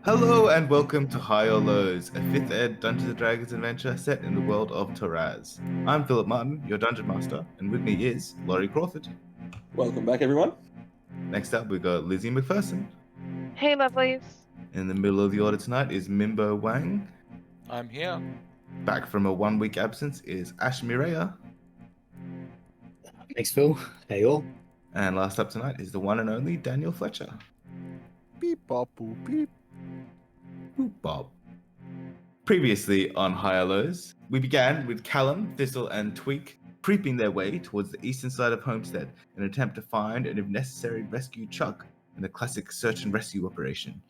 Hello and welcome to High or Lows, a 5th ed Dungeons & Dragons adventure set in the world of Taraz. I'm Philip Martin, your Dungeon Master, and with me is Laurie Crawford. Welcome back, everyone. Next up, we've got Lizzie McPherson. Hey, lovelies. In the middle of the order tonight is Mimbo Wang. I'm here. Back from a 1-week absence is Ash Mireya. Thanks, Phil. Hey, all. And last up tonight is the one and only Daniel Fletcher. Beep bop boop beep. Boop Bob. Previously on Higher Lows, we began with Callum, Thistle, and Tweak creeping their way towards the eastern side of Homestead in an attempt to find and, if necessary, rescue Chuck in a classic search and rescue operation.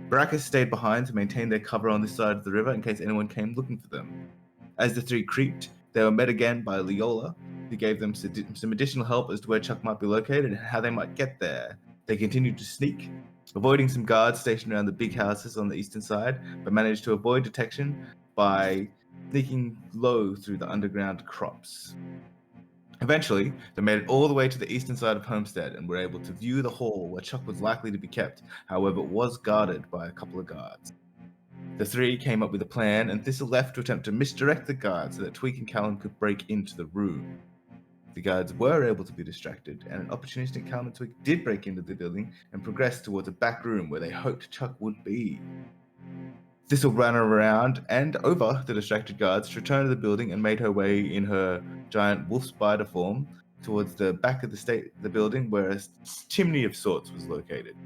Baracus stayed behind to maintain their cover on this side of the river in case anyone came looking for them. As the three creeped, they were met again by Leola, who gave them some additional help as to where Chuck might be located and how they might get there. They continued to sneak, avoiding some guards stationed around the big houses on the eastern side, but managed to avoid detection by sneaking low through the underground crops. Eventually, they made it all the way to the eastern side of Homestead and were able to view the hall where Chuck was likely to be kept. However, it was guarded by a couple of guards. The three came up with a plan, and Thistle left to attempt to misdirect the guards so that Tweak and Callum could break into the room. The guards were able to be distracted, and an opportunistic Callum and Tweak did break into the building and progressed towards a back room where they hoped Chuck would be. Thistle ran around and over the distracted guards, returned to the building, and made her way in her giant wolf spider form towards the back of the building where a chimney of sorts was located.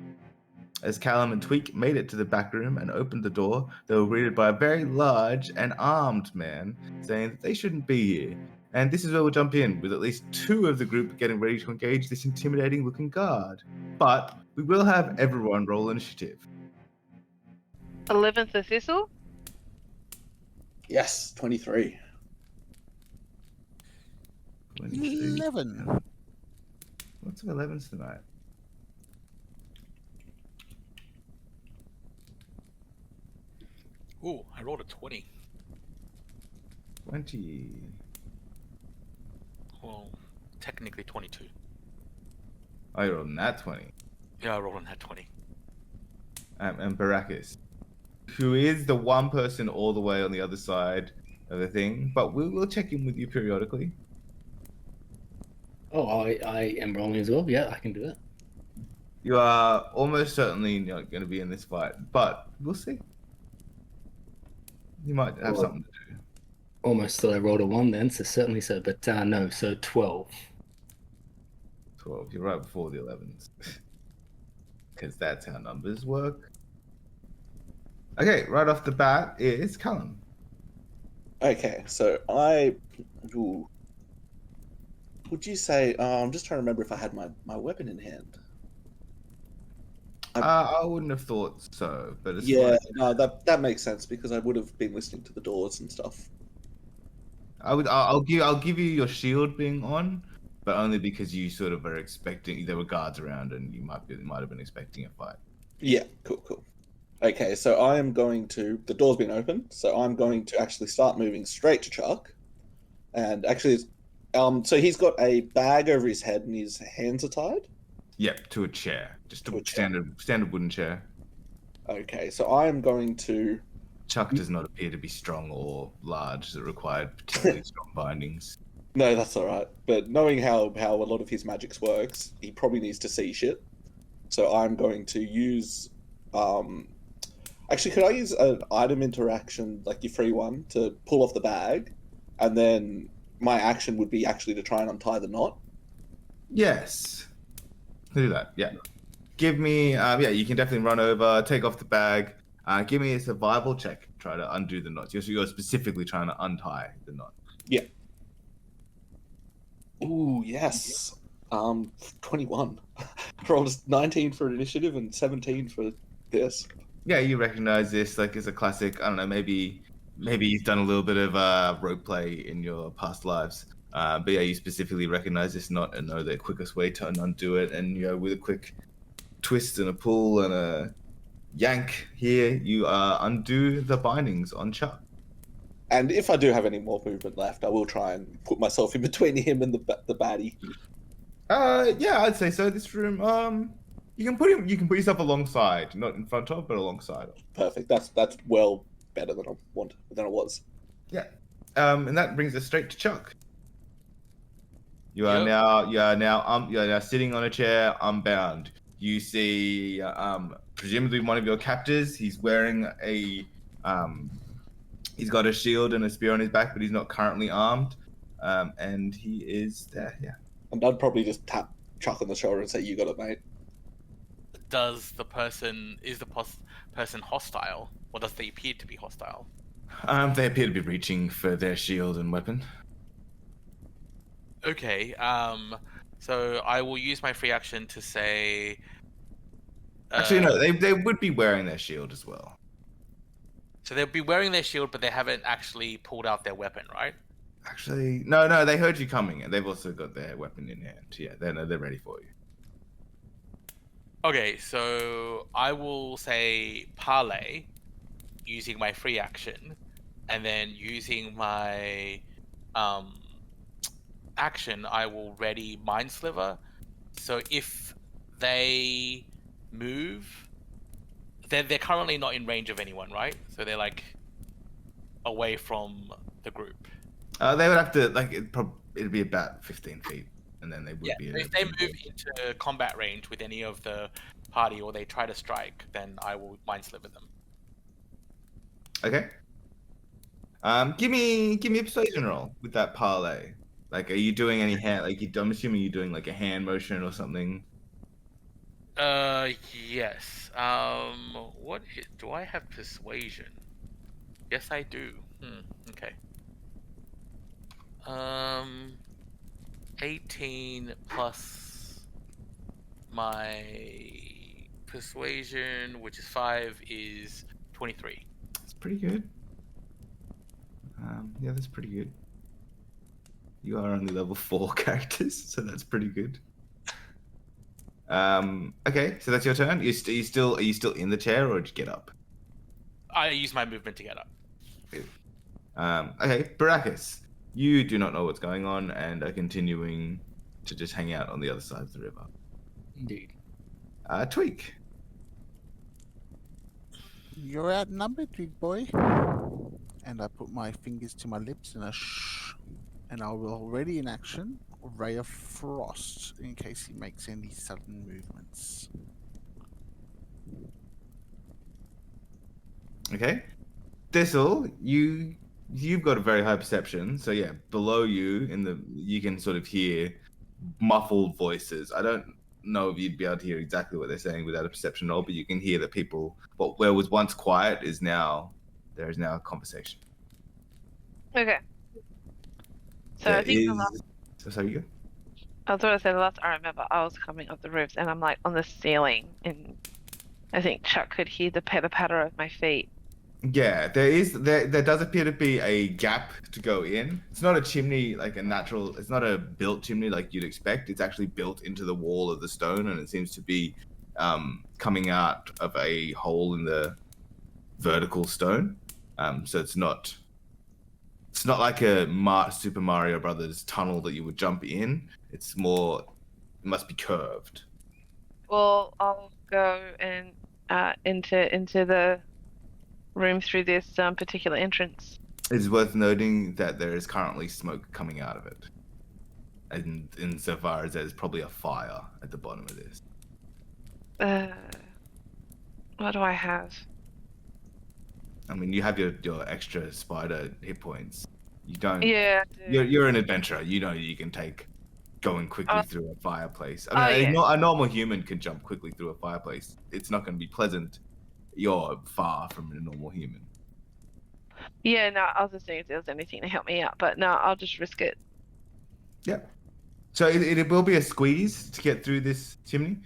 As Callum and Tweak made it to the back room and opened the door, they were greeted by a very large and armed man saying that they shouldn't be here. And this is where we'll jump in, with at least two of the group getting ready to engage this intimidating-looking guard. But we will have everyone roll initiative. 11th the Thistle. Yes, 23. 11. Lots of 11s tonight. Ooh, I rolled a 20. 20. Well, technically 22. Oh, you're on that 20. Yeah, I rolled on that 20. And Baracus, who is the one person all the way on the other side of the thing, but we'll check in with you periodically. Oh, I am rolling as well. Yeah, I can do it. You are almost certainly not going to be in this fight, but we'll see. You might have something to do. Almost thought I rolled a 1 then, so certainly so. But no, so 12. 12. You're right before the 11s. Because that's how numbers work. Okay, right off the bat is Callum. Okay, so would you say, I'm just trying to remember if I had my weapon in hand. I wouldn't have thought so, but it's Yeah, like, no, that makes sense because I would have been listening to the doors and stuff. I'll give you your shield being on, but only because you sort of are expecting there were guards around and you might have been expecting a fight. Yeah, cool. Okay, so I am going to, the door's been open, so I'm going to actually start moving straight to Chuck. And actually, so he's got a bag over his head and his hands are tied? Yep, to a chair. Just To a a chair. standard wooden chair. Okay, so I am going to, Chuck does not appear to be strong or large that required particularly strong bindings. no, that's alright, but knowing how a lot of his magics works, he probably needs to see shit. So I'm going to use, actually, could I use an item interaction, like your free one, to pull off the bag, and then my action would be actually to try and untie the knot? Yes. Do that, yeah. Give me, you can definitely run over, take off the bag. Give me a survival check. Try to undo the knots. You're specifically trying to untie the knot. Yeah. Ooh, yes. 21. I rolled 19 for initiative and 17 for this. Yeah, you recognize this like as a classic. I don't know, maybe you've done a little bit of rope play in your past lives. But yeah, you specifically recognize this knot and know the quickest way to undo it. And with a quick twist and a pull and a yank here, you undo the bindings on Chuck. And if I do have any more movement left, I will try and put myself in between him and the baddie. Yeah, I'd say so. This room, You can put him. You can put yourself alongside, not in front of, but alongside of. Perfect. That's well better than I was. Yeah. And that brings us straight to Chuck. You are Yep. now sitting on a chair, unbound. You see, presumably one of your captors. He's wearing he's got a shield and a spear on his back, but he's not currently armed. And he is there. Yeah. And I'd probably just tap Chuck on the shoulder and say, "You got it, mate." Is the person hostile, or does they appear to be hostile? They appear to be reaching for their shield and weapon. Okay. So I will use my free action to say. Actually, no, they would be wearing their shield as well. So they'll be wearing their shield, but they haven't actually pulled out their weapon, right? Actually, no, they heard you coming, and they've also got their weapon in hand. Yeah, they're ready for you. Okay, so I will say parlay using my free action, and then using my action, I will ready Mind Sliver. So if they move, they're currently not in range of anyone, right? So they're like away from the group. They would have to it'd be about 15 feet, and then they would be. So if they move into combat range with any of the party, or they try to strike, then I will Mind Sliver them. Okay. Give me a persuasion roll with that parlay. Like, are you doing any hand? I'm assuming you're doing like a hand motion or something. Yes. Do I have persuasion? Yes, I do. Okay. 18 plus my persuasion, which is 5, is 23. That's pretty good. Yeah, that's pretty good. You are only level 4 characters, so that's pretty good. Okay, so that's your turn. Are you still in the chair, or did you get up? I use my movement to get up. Okay, Baracus, you do not know what's going on and are continuing to just hang out on the other side of the river. Indeed. Tweak. You're outnumbered, big boy. And I put my fingers to my lips and and I will ready in action Ray of Frost in case he makes any sudden movements. Okay. Thistle, you've got a very high perception, so yeah, below you you can sort of hear muffled voices. I don't know if you'd be able to hear exactly what they're saying without a perception roll, but you can hear that where was once quiet there is now a conversation. Okay. So I think sorry, you go. I was going to say the last I remember, I was coming up the roofs and I'm like on the ceiling, and I think Chuck could hear the patter patter of my feet. Yeah, there does appear to be a gap to go in. It's not a chimney it's not a built chimney like you'd expect. It's actually built into the wall of the stone, and it seems to be coming out of a hole in the vertical stone. So it's not like a Super Mario Brothers tunnel that you would jump in. It's more, it must be curved. Well, I'll go and into the room through this particular entrance. It is worth noting that there is currently smoke coming out of it. And insofar as there's probably a fire at the bottom of this. What do I have? I mean, you have your extra spider hit points. You don't. Yeah. I do. You're an adventurer. You know you can take going quickly through a fireplace. I mean, yeah. a normal human can jump quickly through a fireplace. It's not going to be pleasant. You're far from a normal human. Yeah, no, I was just seeing if there was anything to help me out, but no, I'll just risk it. Yeah. So it will be a squeeze to get through this chimney.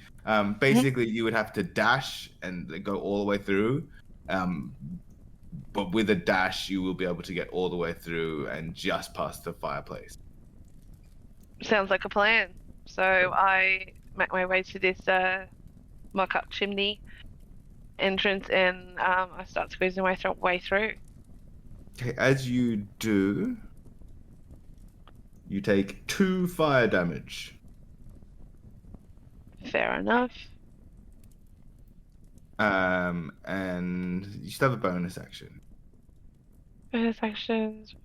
Basically, you would have to dash and go all the way through. But with a dash, you will be able to get all the way through and just past the fireplace. Sounds like a plan. So I make my way to this mock-up chimney entrance, and I start squeezing my way through. Okay, as you do, you take 2 fire damage. Fair enough. And you still have a bonus action. Bonus actions.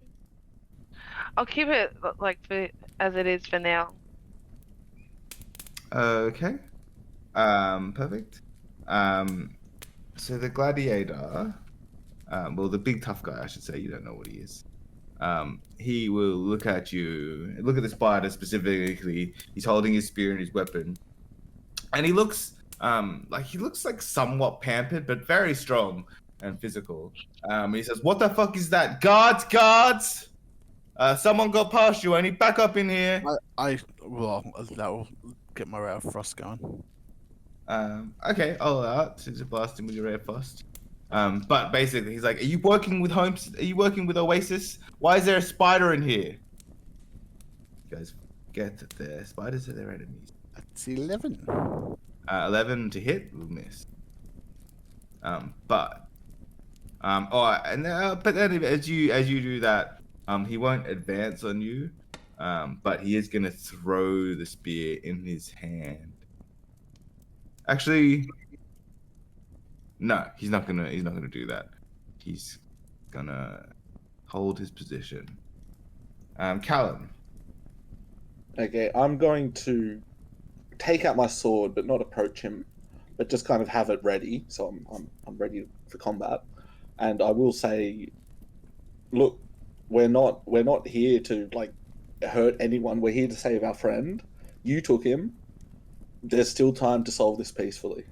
I'll keep it like for as it is for now. Okay. Perfect. So the gladiator, well, the big tough guy, I should say. You don't know what he is. He will look at you. Look at the spider specifically. He's holding his spear and his weapon, and he looks like somewhat pampered, but very strong and physical. He says, "What the fuck is that? Guards, guards! Someone got past you. I need back up in here." Well, that will get my Ray of Frost going. Okay, I'll allow it to blast him with your Ray of Frost. But basically, he's like, "Are you working with Holmes? Are you working with Oasis? Why is there a spider in here?" You guys get that the spiders are their enemies. That's 11. 11 to hit, will miss. But then as you do that, he won't advance on you, but he is gonna throw the spear in his hand. Actually, no, he's not gonna do that. He's gonna hold his position. Callum. Okay, I'm going to take out my sword, but not approach him, but just kind of have it ready. So I'm ready for combat, and I will say, look, we're not here to like hurt anyone. We're here to save our friend. You took him. There's still time to solve this peacefully.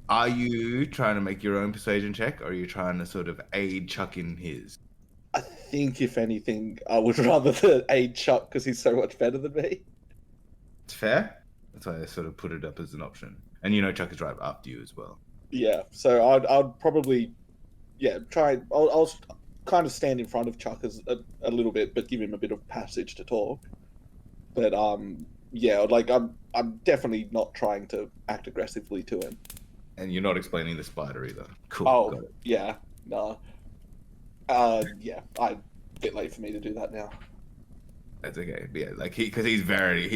Are you trying to make your own persuasion check, or are you trying to sort of aid Chuck in his? I think, if anything, I would rather aid Chuck because he's so much better than me. It's fair. That's why I sort of put it up as an option. And you know Chuck is right after you as well. Yeah, so I'd probably, try. I'll kind of stand in front of Chuck as a little bit, but give him a bit of passage to talk. But I'm definitely not trying to act aggressively to him. And you're not explaining the spider either. Cool. Oh, got it. yeah, no. A bit late for me to do that now. That's okay. Yeah, like because he's very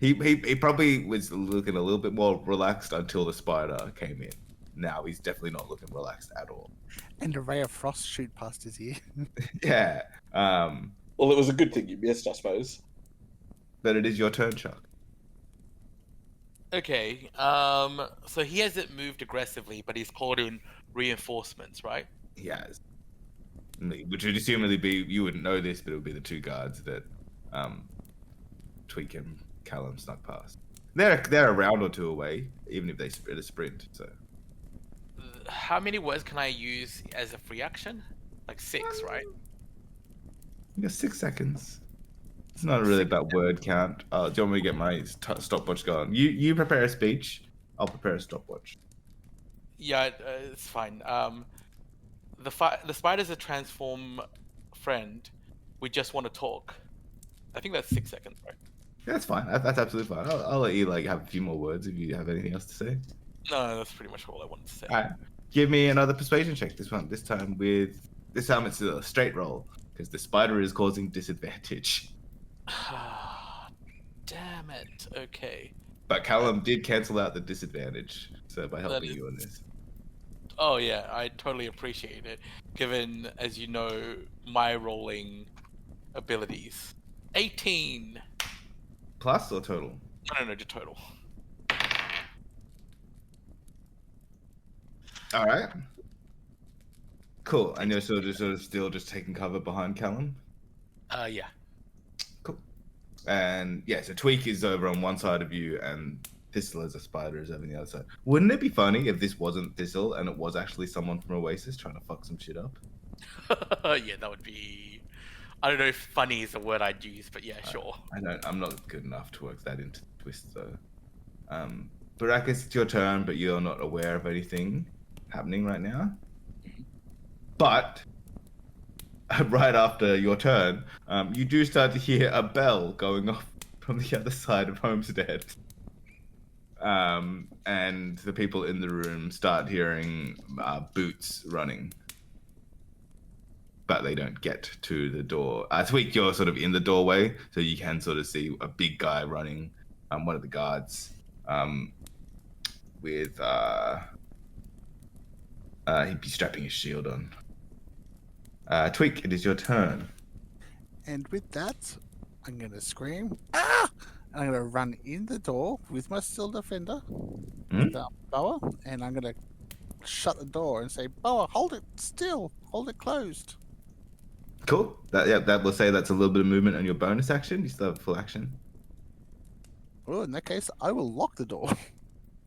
he probably was looking a little bit more relaxed until the spider came in. Now he's definitely not looking relaxed at all. And a Ray of Frost shoot past his ear. Yeah. Well, it was a good thing you missed, I suppose. But it is your turn, Chuck. Okay. So he hasn't moved aggressively, but he's called in reinforcements, right? He has. Which would assumedly be, you wouldn't know this, but it would be the two guards that Tweak and Callum snuck past. They're a round or two away, even if they spread a sprint. So How many words can I use as a free action? Like 6, right? you got 6 seconds. It's not really about word count. Do you want me to get my stopwatch going? You prepare a speech. I'll prepare a stopwatch. Yeah, it's fine. The spider's a transform friend. We just want to talk. I think that's 6 seconds, right? Yeah, that's fine. That's absolutely fine. I'll let you have a few more words if you have anything else to say. No, that's pretty much all I wanted to say. All right. Give me another persuasion check. This time it's a straight roll because the spider is causing disadvantage. Damn it. Okay. But Callum did cancel out the disadvantage, so by helping you on this. Oh yeah, I totally appreciate it. Given, as you know, my rolling abilities. 18. Plus or total? No, just total. All right. Cool. And you're sort of still just taking cover behind Callum? Yeah. Cool. And yeah, so Tweak is over on one side of you, and Thistle as a spider is over on the other side. Wouldn't it be funny if this wasn't Thistle and it was actually someone from Oasis trying to fuck some shit up? Yeah, that would be... I don't know if funny is the word I'd use, but yeah, sure. I'm not good enough to work that into the twist, though. Baracus, it's your turn, but you're not aware of anything happening right now. But right after your turn, you do start to hear a bell going off from the other side of Homestead. And the people in the room start hearing boots running. But they don't get to the door. Tweak, you're sort of in the doorway, so you can sort of see a big guy running, one of the guards, with He'd be strapping his shield on. Tweak, it is your turn. And with that, I'm going to scream, ah! And I'm going to run in the door with my Steel Defender, with Boa, and I'm going to shut the door and say, Boa, hold it still, hold it closed. Cool. That will say that's a little bit of movement on your bonus action. You still have full action. Well, in that case, I will lock the door.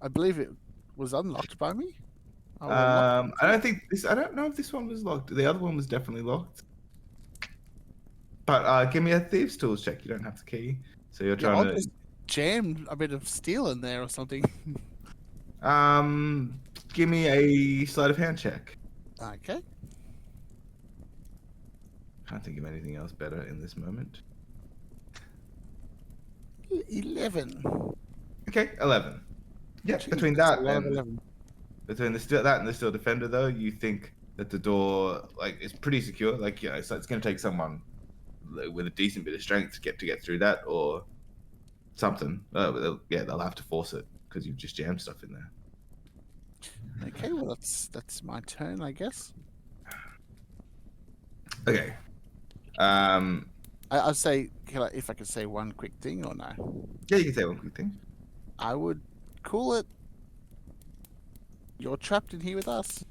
I believe it was unlocked by me. I will lock I don't think this. I don't know if this one was locked. The other one was definitely locked. But give me a thieves' tools check. You don't have the key, so you're I'll trying to just jam a bit of steel in there or something. give me a sleight of hand check. Okay. Can't think of anything else better in this moment. 11. Okay, 11. Yeah, Jeez, between that's that a lot of and 11. between that and the Steel Defender, though, you think that the door is pretty secure. Like, yeah, so it's going to take someone with a decent bit of strength to get through that, or something. They'll have to force it because you've just jammed stuff in there. Okay, well that's my turn, I guess. Okay. I'll say, if I could say one quick thing or no. Yeah, you can say one quick thing. I would call it. You're trapped in here with us.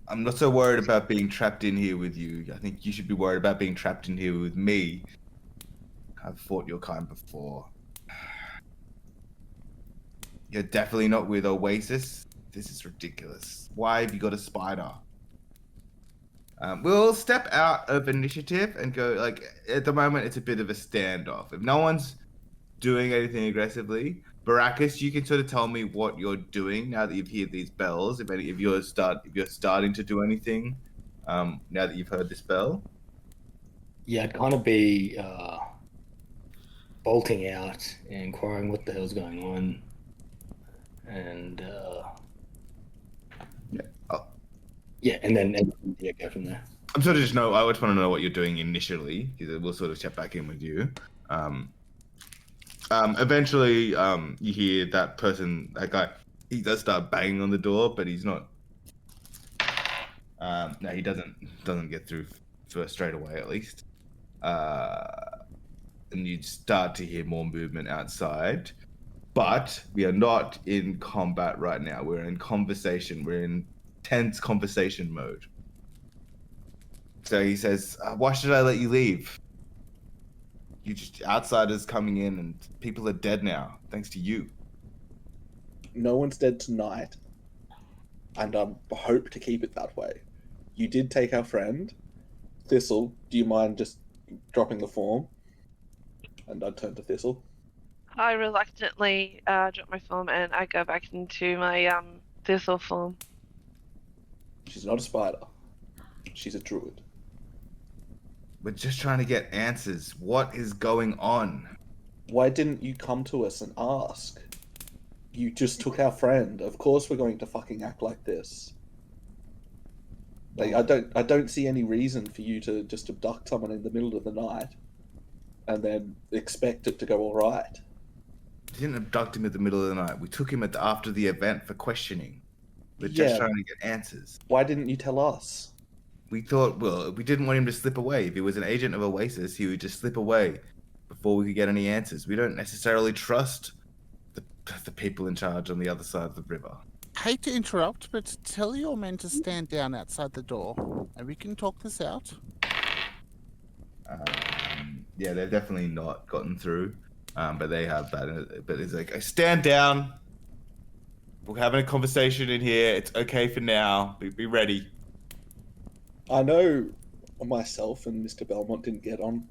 I'm not so worried about being trapped in here with you. I think you should be worried about being trapped in here with me. I've fought your kind before. You're definitely not with Oasis. This is ridiculous. Why have you got a spider? We'll step out of initiative and go, at the moment, it's a bit of a standoff. If no one's doing anything aggressively, Baracus, you can sort of tell me what you're doing now that you've heard these bells. If you're starting to do anything, now that you've heard this bell. Yeah, I'd kind of be bolting out and inquiring what the hell's going on. And and then go from there. I'm sort of I just want to know what you're doing initially, because we'll sort of check back in with you. Eventually, you hear that guy, he does start banging on the door, but he's not. No, he doesn't get through first straight away, at least. And you start to hear more movement outside. But we are not in combat right now. We're in conversation. We're in tense conversation mode. So he says, why should I let you leave? You just outsiders coming in and people are dead now, thanks to you. No one's dead tonight. And I hope to keep it that way. You did take our friend. Thistle, do you mind just dropping the form? And I turn to Thistle. I reluctantly drop my form and I go back into my thistle form. She's not a spider. She's a druid. We're just trying to get answers. What is going on? Why didn't you come to us and ask? You just took our friend. Of course we're going to fucking act like this. I don't see any reason for you to just abduct someone in the middle of the night and then expect it to go all right. We didn't abduct him at the middle of the night. We took him after the event for questioning. We're just trying to get answers. Why didn't you tell us? We thought, we didn't want him to slip away. If he was an agent of Oasis, he would just slip away before we could get any answers. We don't necessarily trust the people in charge on the other side of the river. Hate to interrupt, but tell your men to stand down outside the door, and we can talk this out. Yeah, they've definitely not gotten through, but they have that. But it's like, stand down. We're having a conversation in here. It's okay for now. Be ready. I know myself and Mr. Belmont didn't get on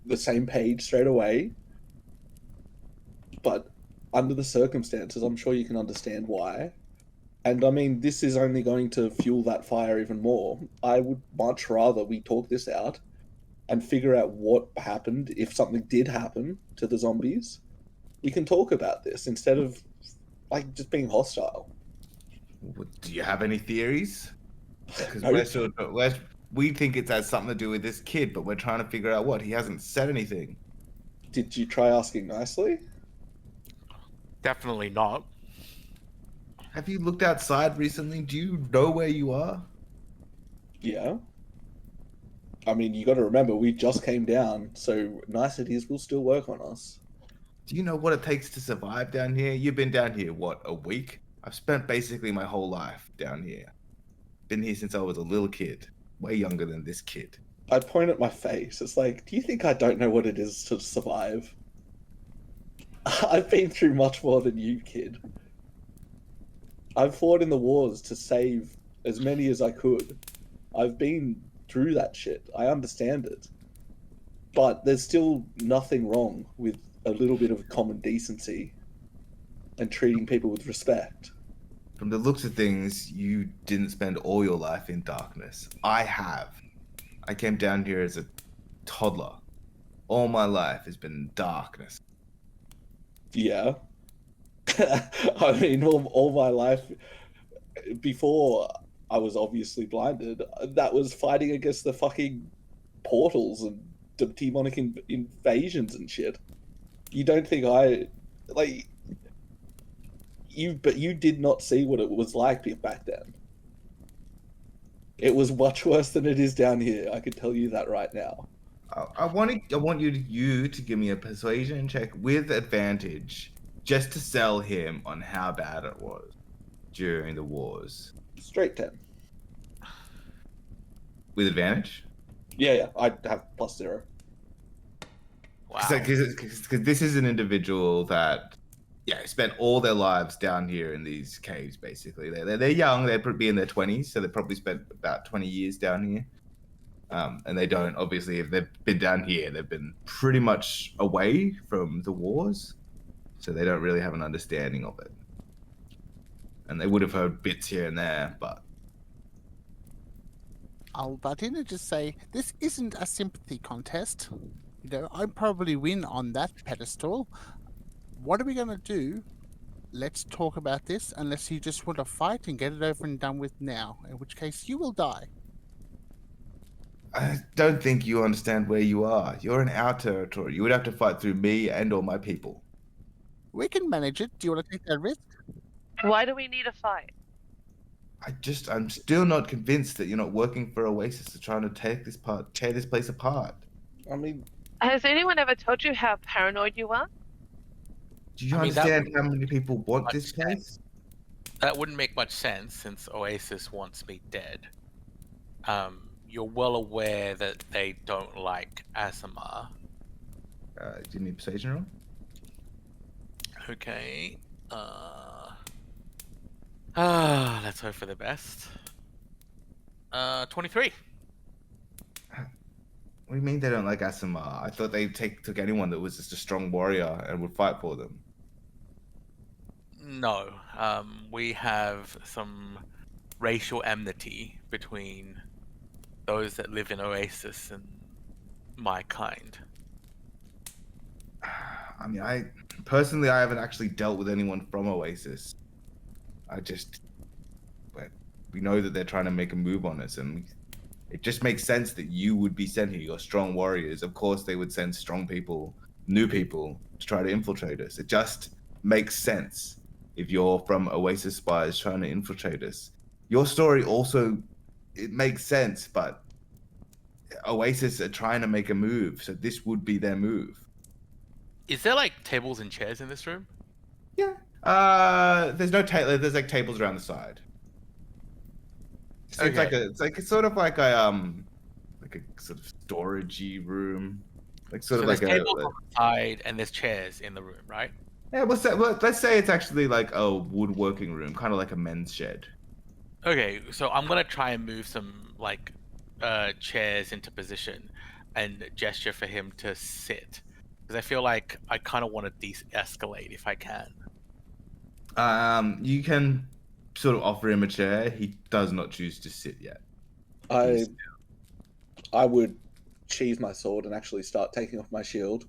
the same page straight away, but under the circumstances, I'm sure you can understand why. And I mean, this is only going to fuel that fire even more. I would much rather we talk this out and figure out what happened. If something did happen to the zombies, we can talk about this instead of just being hostile. Do you have any theories? Because No. we think it has something to do with this kid, but we're trying to figure out what. He hasn't said anything. Did you try asking nicely? Definitely not. Have you looked outside recently? Do you know where you are? Yeah. I mean, you got to remember, we just came down, so niceties will still work on us. Do you know what it takes to survive down here? You've been down here, what, a week? I've spent basically my whole life down here. Been here since I was a little kid. Way younger than this kid. I point at my face. It's like, do you think I don't know what it is to survive? I've been through much more than you, kid. I've fought in the wars to save as many as I could. I've been through that shit. I understand it. But there's still nothing wrong with a little bit of common decency and treating people with respect. From the looks of things, you didn't spend all your life in darkness. I have. I came down here as a toddler. All my life has been in darkness. Yeah. I mean, all my life, before I was obviously blinded, that was fighting against the fucking portals and the demonic invasions and shit. You don't think but you did not see what it was like back then. It was much worse than it is down here. I can tell you that right now. I want you to give me a persuasion check with advantage, just to sell him on how bad it was during the wars. Straight 10. With advantage? Yeah, I have +0. Wow. Because this is an individual that, spent all their lives down here in these caves. Basically, they're young. They'd probably be in their 20s, so they probably spent about 20 years down here. And they don't, obviously, if they've been down here, they've been pretty much away from the wars, so they don't really have an understanding of it. And they would have heard bits here and there, but I'll butt in and just say, this isn't a sympathy contest. You know, I probably win on that pedestal. What are we going to do? Let's talk about this, unless you just want to fight and get it over and done with now, in which case you will die. I don't think you understand where you are. You're in our territory. You would have to fight through me and all my people. We can manage it. Do you want to take that risk? Why do we need a fight? I'm still not convinced that you're not working for Oasis to trying to tear this place apart. I mean, Has anyone ever told you how paranoid you are? Do you understand how many people want this place? That wouldn't make much sense since Oasis wants me dead. You're well aware that they don't like Asimar. Do you need persuasion roll? Okay. Let's hope for the best. 23. What do you mean they don't like Asimar? I thought they took anyone that was just a strong warrior and would fight for them. No. We have some racial enmity between those that live in Oasis and my kind. I mean, I haven't actually dealt with anyone from Oasis. But we know that they're trying to make a move on us, and it just makes sense that you would be sent here. You're strong warriors. Of course, they would send strong people, new people, to try to infiltrate us. It just makes sense if you're from Oasis spies trying to infiltrate us. Your story also, it makes sense, but Oasis are trying to make a move, so this would be their move. Is there like tables and chairs in this room? Yeah. There's no table. There's like tables around the side. So Okay. it's sort of like a sort of storagey room, like sort of There's like tables on the side and there's chairs in the room, right? yeah. Let's say it's actually like a woodworking room, kind of like a men's shed. Okay, so I'm gonna try and move some like chairs into position and gesture for him to sit, because I feel like I kind of want to de-escalate if I can. You can sort of offer him a chair. He does not choose to sit yet. I would sheathe my sword and actually start taking off my shield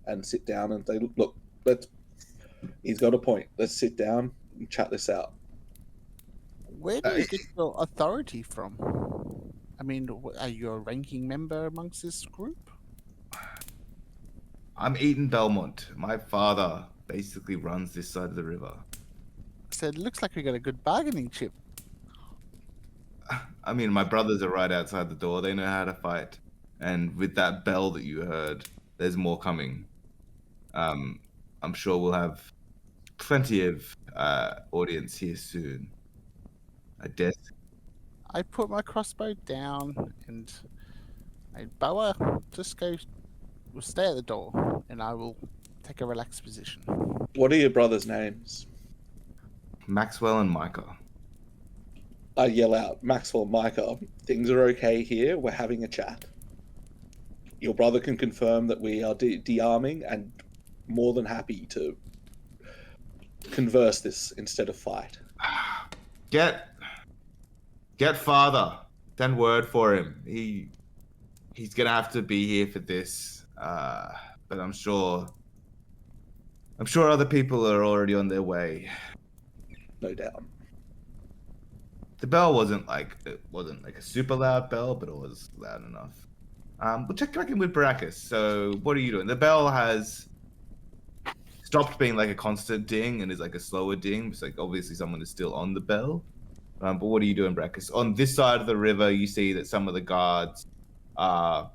and sit down and say, look, he's got a point. Let's sit down and chat this out. Where do you get your authority from? I mean, are you a ranking member amongst this group? I'm Eaton Belmont. My father basically runs this side of the river. said, "Looks like we got a good bargaining chip." I mean, my brothers are right outside the door. They know how to fight. And with that bell that you heard, there's more coming. I'm sure we'll have plenty of audience here soon. I guess. I put my crossbow down and Boa, just go, we'll stay at the door, and I will take a relaxed position. What are your brothers' names? Maxwell and Micah. I yell out, Maxwell, Micah, things are okay here. We're having a chat. Your brother can confirm that we are de-arming and more than happy to converse this instead of fight. Get father. Send word for him. He's gonna have to be here for this. But I'm sure other people are already on their way. No doubt. The bell wasn't like a super loud bell, but it was loud enough. We'll check back in with Baracus. So what are you doing? The bell has stopped being like a constant ding and is like a slower ding. It's like obviously someone is still on the bell. But what are you doing, Baracus? On this side of the river, you see that some of the guards are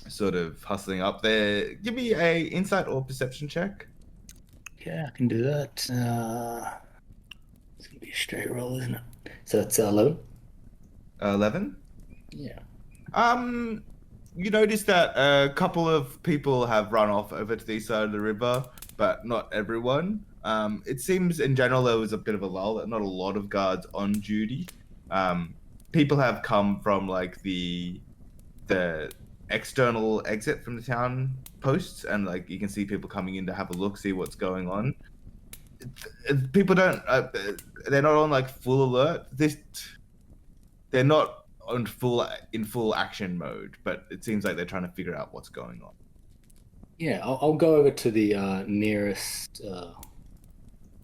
sort of hustling up there. Give me a insight or perception check. Yeah, I can do that. It's gonna be a straight roll, isn't it? So that's 11. 11. Yeah. You notice that a couple of people have run off over to the east side of the river, but not everyone. It seems in general there was a bit of a lull, not a lot of guards on duty. People have come from like the external exit from the town posts, and like you can see people coming in to have a look, see what's going on. People don't, they're not on like full alert. They're not in full action mode, but it seems like they're trying to figure out what's going on. Yeah, I'll go over to the nearest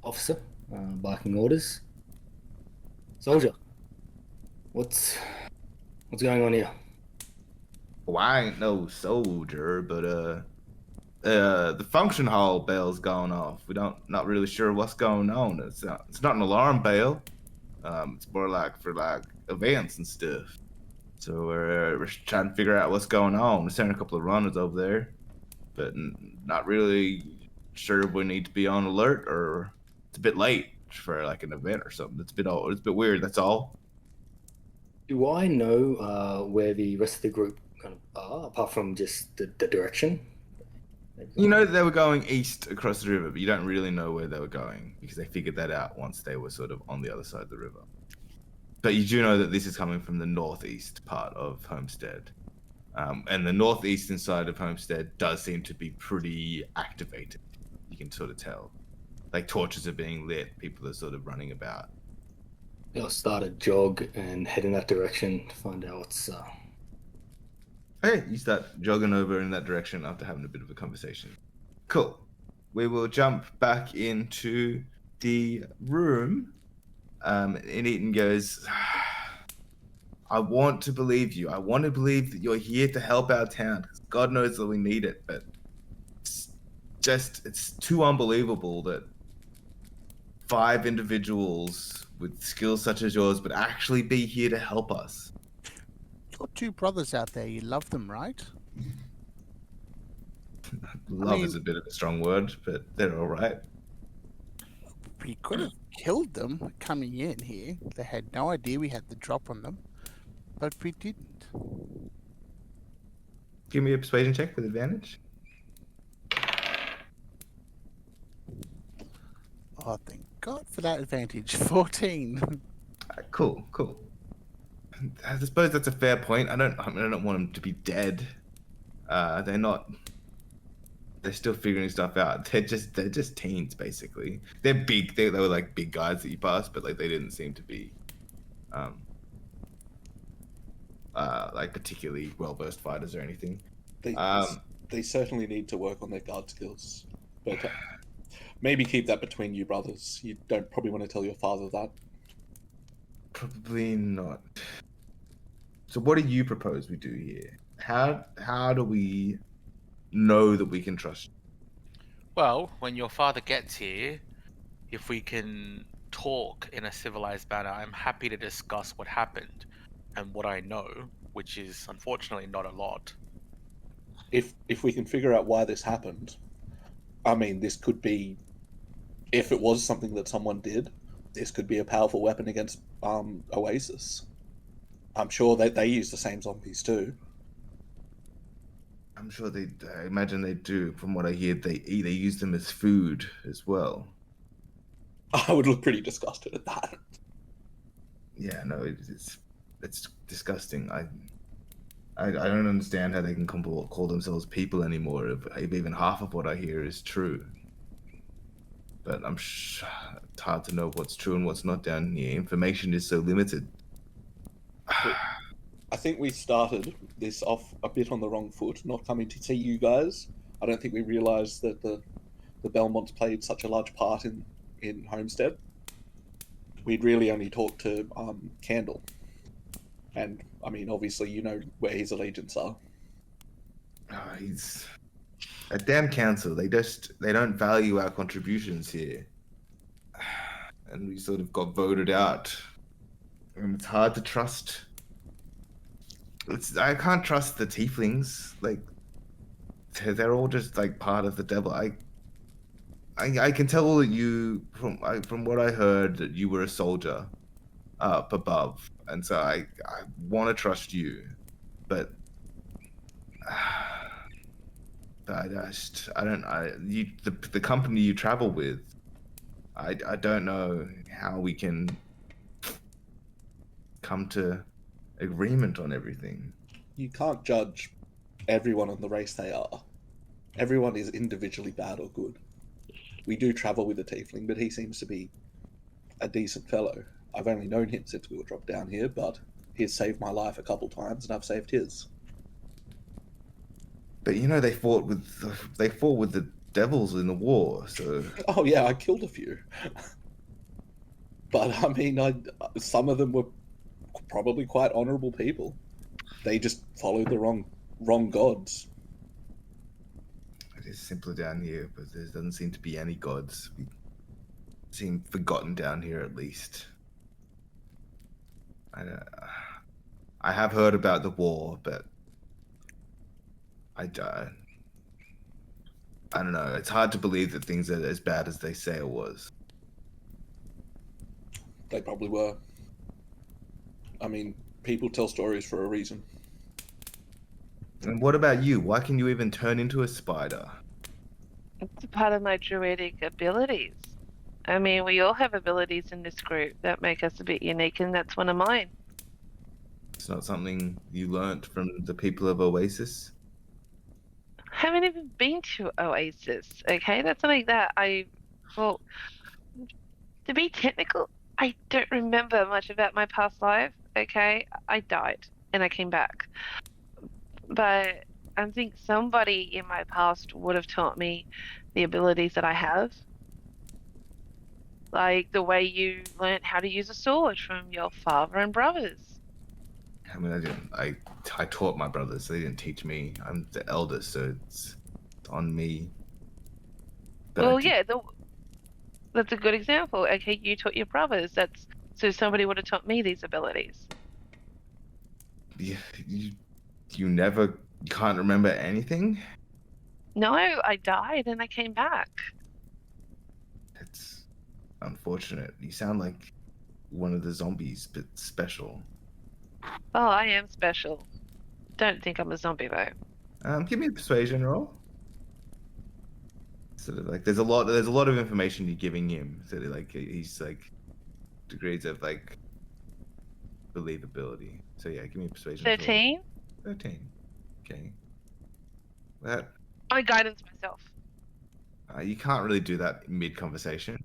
officer, barking orders. Soldier, what's going on here? Well, I ain't no soldier, but the function hall bell's gone off. Not really sure what's going on. It's not an alarm bell. It's more like for like events and stuff. So we're trying to figure out what's going on. We're sending a couple of runners over there, but not really sure if we need to be on alert or it's a bit late for like an event or something. It's a bit weird. That's all. Do I know where the rest of the group kind of are, apart from just the direction? You know that they were going east across the river, but you don't really know where they were going because they figured that out once they were sort of on the other side of the river. But you do know that this is coming from the northeast part of Homestead. And the northeastern side of Homestead does seem to be pretty activated. You can sort of tell. Like torches are being lit, people are sort of running about. I'll start a jog and head in that direction to find out what's... Okay, you start jogging over in that direction after having a bit of a conversation. Cool. We will jump back into the room. And Eaton goes, I want to believe you. I want to believe that you're here to help our town. God knows that we need it, but it's too unbelievable that 5 individuals with skills such as yours would actually be here to help us. Got 2 brothers out there. You love them, right? Love is a bit of a strong word, but they're all right. We could have killed them coming in here. They had no idea we had the drop on them, but we didn't. Give me a persuasion check with advantage. Oh, thank God for that advantage. 14. Cool. I suppose that's a fair point. I don't want them to be dead. They're still figuring stuff out. They're just teens, basically. They're big. They were like big guys that you passed, but like they didn't seem to be, like particularly well-versed fighters or anything. They certainly need to work on their guard skills, but maybe keep that between you brothers. You don't probably want to tell your father that. Probably not. So what do you propose we do here? How do we know that we can trust you? Well, when your father gets here, if we can talk in a civilized manner, I'm happy to discuss what happened and what I know, which is unfortunately not a lot. If we can figure out why this happened, I mean, this could be, if it was something that someone did, this could be a powerful weapon against Oasis. I'm sure that they use the same zombies too. I'm sure they. I imagine they do. From what I hear, they use them as food as well. I would look pretty disgusted at that. Yeah, no, it's disgusting. I don't understand how they can call themselves people anymore. If even half of what I hear is true. But it's hard to know what's true and what's not down here. Information is so limited. I think we started this off a bit on the wrong foot, not coming to see you guys. I don't think we realised that the Belmonts played such a large part in Homestead. We'd really only talked to Candle. And, I mean, obviously you know where his allegiance are. He's a damn council. They don't value our contributions here. And we sort of got voted out. And it's hard to trust. I can't trust the tieflings. Like, they're all just like part of the devil. I can tell that you from what I heard that you were a soldier up above, and so I want to trust you, but the company you travel with, I don't know how we can come to agreement on everything. You can't judge everyone on the race they are. Everyone is individually bad or good. We do travel with a tiefling, but he seems to be a decent fellow. I've only known him since we were dropped down here, but he's saved my life a couple times, and I've saved his. But you know, they fought with the devils in the war, so. Oh yeah, I killed a few. But I mean, some of them were probably quite honourable people. They just followed the wrong gods. It is simpler down here, but there doesn't seem to be any gods. We seem forgotten down here, at least. I have heard about the war, but I don't know. It's hard to believe that things are as bad as they say it was. They probably were. I mean, people tell stories for a reason. And what about you? Why can you even turn into a spider? It's a part of my druidic abilities. I mean, we all have abilities in this group that make us a bit unique, and that's one of mine. It's not something you learnt from the people of Oasis? I haven't even been to Oasis, okay? That's something that well, to be technical, I don't remember much about my past life, okay? I died and I came back. But I think somebody in my past would have taught me the abilities that I have. Like the way you learnt how to use a sword from your father and brothers. I mean, I didn't. I taught my brothers. They didn't teach me. I'm the eldest, so it's on me. But Well, yeah, that's a good example. Okay, you taught your brothers. So somebody would have taught me these abilities. You can't remember anything? No, I died and I came back. It's unfortunate. You sound like one of the zombies, but special. Oh, I am special. Don't think I'm a zombie though. Give me a persuasion roll. Sort of like there's a lot of information you're giving him. So like he's like degrees of like believability. So yeah, give me a persuasion. 13? 13. Okay. That I guidance myself. you can't really do that mid conversation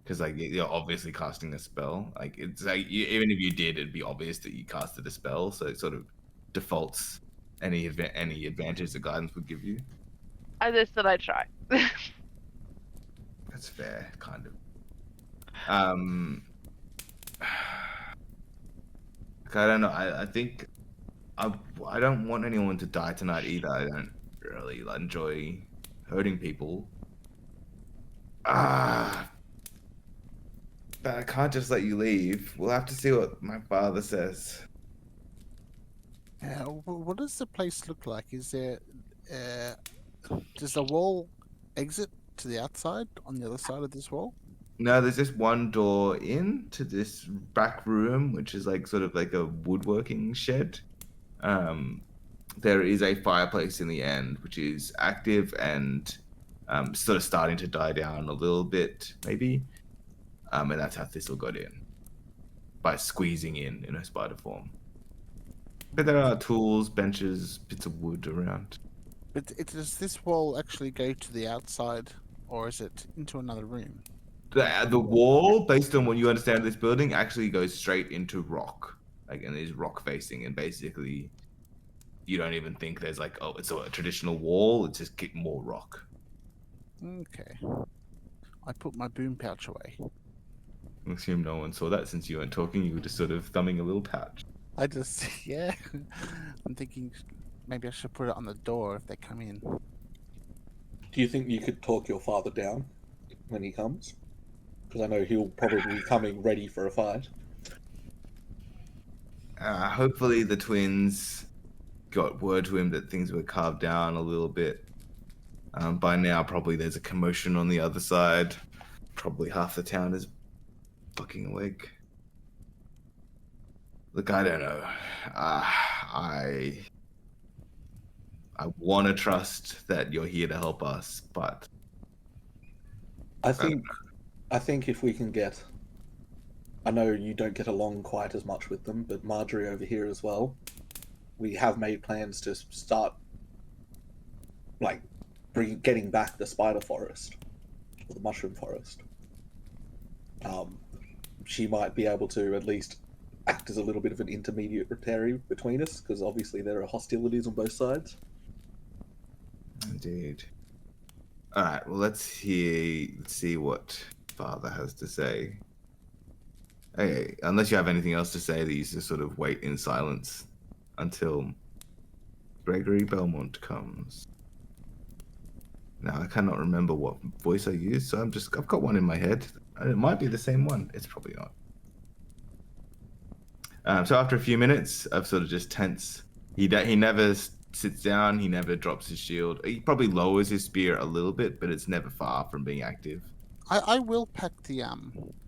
because like you're obviously casting a spell. Like it's like even if you did, it'd be obvious that you casted a spell. So it sort of defaults any advantage that guidance would give you. I just thought I'd try. That's fair, kind of. I don't know. I think I don't want anyone to die tonight either. I don't really enjoy hurting people. But I can't just let you leave. We'll have to see what my father says. What does the place look like? Is there, does the wall exit to the outside on the other side of this wall? No, there's just one door in to this back room, which is like sort of like a woodworking shed. There is a fireplace in the end, which is active and sort of starting to die down a little bit, maybe. And that's how Thistle got in, by squeezing in her spider form. But there are tools, benches, bits of wood around. But does this wall actually go to the outside, or is it into another room? The wall, based on what you understand of this building, actually goes straight into rock, like, and is rock facing, and basically, you don't even think there's like, oh, it's a traditional wall. It's just more rock. Okay. I put my boom pouch away. I assume no one saw that since you weren't talking. You were just sort of thumbing a little pouch. I just, yeah. I'm thinking maybe I should put it on the door if they come in. Do you think you could talk your father down when he comes? Because I know he'll probably be coming ready for a fight. Hopefully the twins got word to him that things were carved down a little bit. By now, probably there's a commotion on the other side. Probably half the town is fucking awake. Look, I don't know. I want to trust that you're here to help us, but I think if we can get, I know you don't get along quite as much with them, but Marjorie over here as well, we have made plans to start, like, getting back the spider forest, or the mushroom forest. She might be able to at least act as a little bit of an intermediary between us, because obviously there are hostilities on both sides. Indeed. All right. Well, let's see what Father has to say. Hey, unless you have anything else to say, that you just sort of wait in silence until Gregory Belmont comes. Now I cannot remember what voice I used, so I've got one in my head. It might be the same one. It's probably not. So after a few minutes of sort of just tense, he never sits down. He never drops his shield. He probably lowers his spear a little bit, but it's never far from being active. I will pack the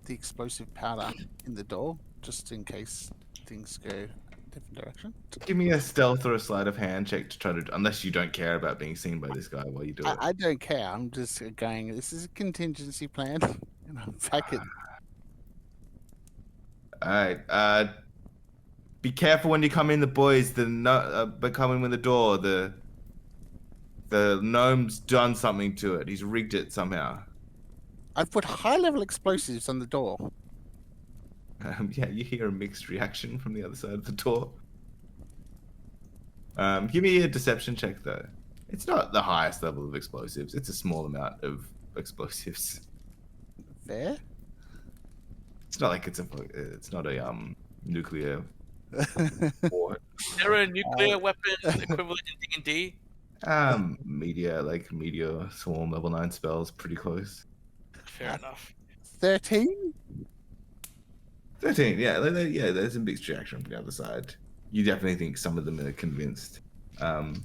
explosive powder in the door just in case things go a different direction. Give me a stealth or a sleight of hand check to try to, unless you don't care about being seen by this guy while you do it. I don't care. I'm just going. This is a contingency plan. And I'll pack it. All right. Be careful when you come in, the boys. But coming in the door. The gnome's done something to it. He's rigged it somehow. I've put high-level explosives on the door. Yeah, you hear a mixed reaction from the other side of the door. Give me a deception check, though. It's not the highest level of explosives. It's a small amount of explosives. There. It's not like it's not a nuclear war. Is there a nuclear weapon equivalent in D&D? Meteor swarm level 9 spells, pretty close. Fair enough. 13? 13, yeah, there's a mixed reaction from the other side. You definitely think some of them are convinced. And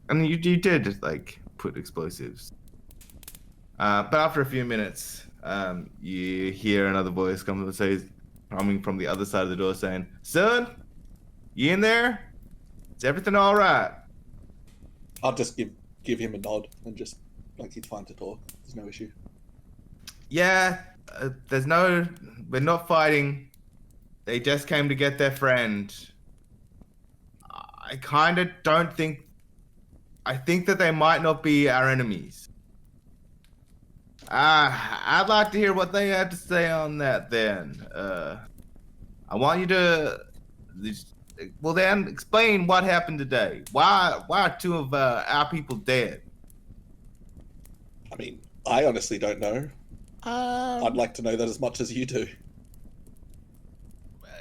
you did, like, put explosives. But after a few minutes, you hear another voice coming from the other side of the door saying, "Son, you in there? Is everything all right?" I'll just give him a nod and just, like, he's fine to talk. There's no issue. Yeah, we're not fighting. They just came to get their friend. I kind of don't think, I think that they might not be our enemies. I'd like to hear what they had to say on that then. I want you to, well then, explain what happened today. Why are two of our people dead? I mean, I honestly don't know. I'd like to know that as much as you do.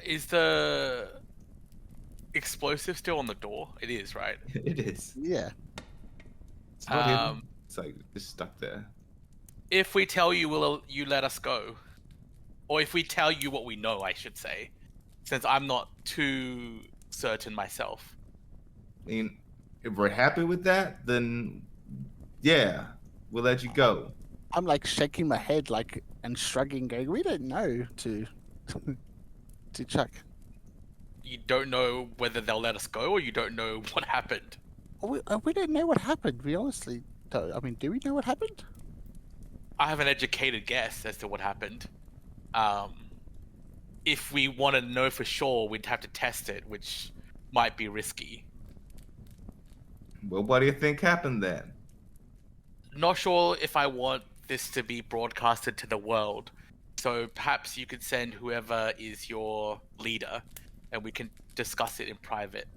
Is the explosive still on the door? It is, right? It is. Yeah. It's not hidden. It's like just stuck there. If we tell you, will you let us go? Or if we tell you what we know, I should say, since I'm not too certain myself. I mean, if we're happy with that, then yeah, we'll let you go. I'm like shaking my head, like and shrugging, going, "We don't know." To to Chuck. You don't know whether they'll let us go, or you don't know what happened. We don't know what happened. We honestly don't. I mean, do we know what happened? I have an educated guess as to what happened. If we want to know for sure, we'd have to test it, which might be risky. Well, what do you think happened then? Not sure if I want this to be broadcasted to the world. So perhaps you could send whoever is your leader, and we can discuss it in private.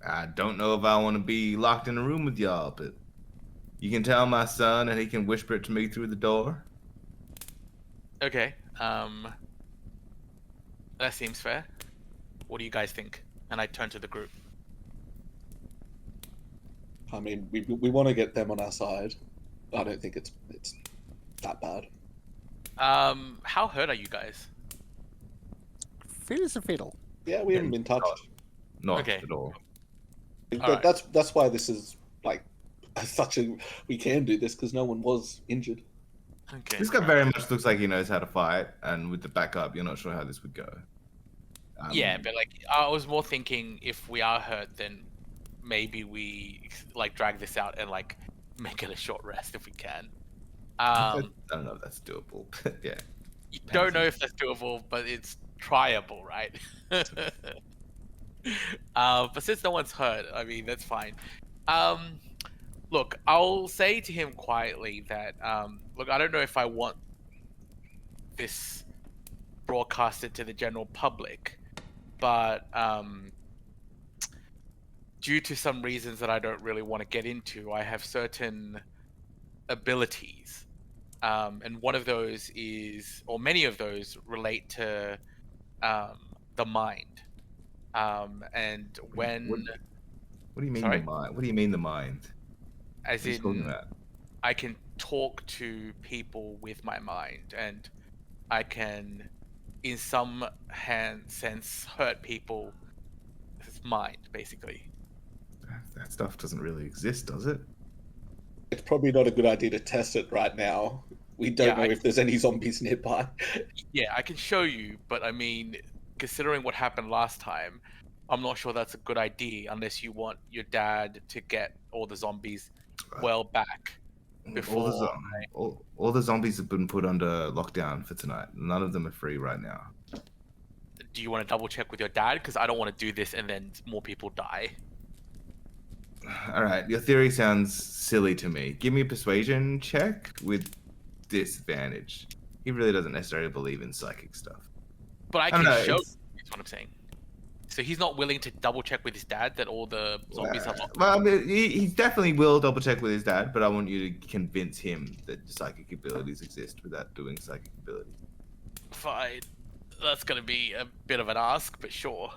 I don't know if I want to be locked in a room with y'all, but you can tell my son and he can whisper it to me through the door. Okay. That seems fair. What do you guys think? And I turn to the group. I mean, we want to get them on our side. I don't think it's that bad. How hurt are you guys? Fiddle is a fiddle. Yeah, we haven't been touched. Not Okay. at all. But that's why this is like such a. We can do this because no one was injured. Okay. This guy very much looks like he knows how to fight, and with the backup, you're not sure how this would go. Yeah, but like I was more thinking if we are hurt, then maybe we like drag this out and like make it a short rest if we can. I don't know if that's doable. But yeah. You don't know if that's doable, but it's tryable, right? But since no one's hurt, I mean that's fine. Look, I'll say to him quietly that look, I don't know if I want this broadcasted to the general public, but due to some reasons that I don't really want to get into, I have certain abilities. And one of those is, or many of those relate to the mind. And when... What do you mean Sorry? the mind? What do you mean the mind? As What are you talking in, about? I can talk to people with my mind, and I can, in some sense, hurt people's mind, basically. That stuff doesn't really exist, does it? It's probably not a good idea to test it right now. We don't know if there's any zombies nearby. Yeah, I can show you, but I mean, considering what happened last time, I'm not sure that's a good idea unless you want your dad to get all the zombies well back before. All the zombies have been put under lockdown for tonight. None of them are free right now. Do you want to double check with your dad? Because I don't want to do this and then more people die. All right, your theory sounds silly to me. Give me a persuasion check with disadvantage. He really doesn't necessarily believe in psychic stuff. But I don't can know, show. it's- That's what I'm saying. So he's not willing to double check with his dad that all the zombies are locked. Well, I mean, he definitely will double check with his dad, but I want you to convince him that psychic abilities exist without doing psychic abilities. Fine. That's gonna be a bit of an ask, but sure.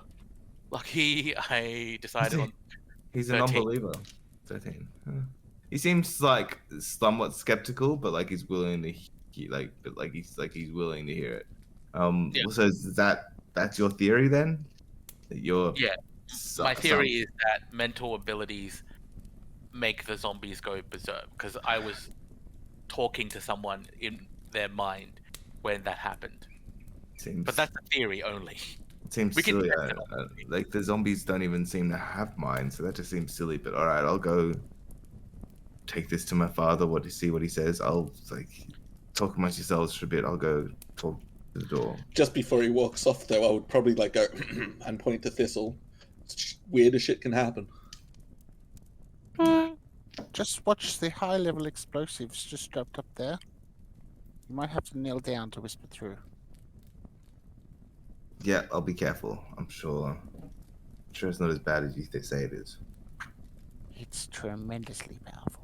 Lucky I decided on. He's a 13. non-believer. 13. Huh. He seems like somewhat skeptical, but like he's willing to he's willing to hear it. Yeah. So is that's your theory then? That you're Yeah. My theory is that mental abilities make the zombies go berserk. Because I was talking to someone in their mind when that happened. But that's a theory only. It seems we can silly. test it Like the zombies don't even seem to have minds, so that just seems silly. But all right, I'll go take this to my father. See what he says. I'll talk amongst yourselves for a bit. I'll go talk to the door. Just before he walks off, though, I would probably like go and point to Thistle. Weirder shit can happen. Just watch the high-level explosives just dropped up there. You might have to kneel down to whisper through. Yeah, I'll be careful. I'm sure it's not as bad as they say it is. It's tremendously powerful.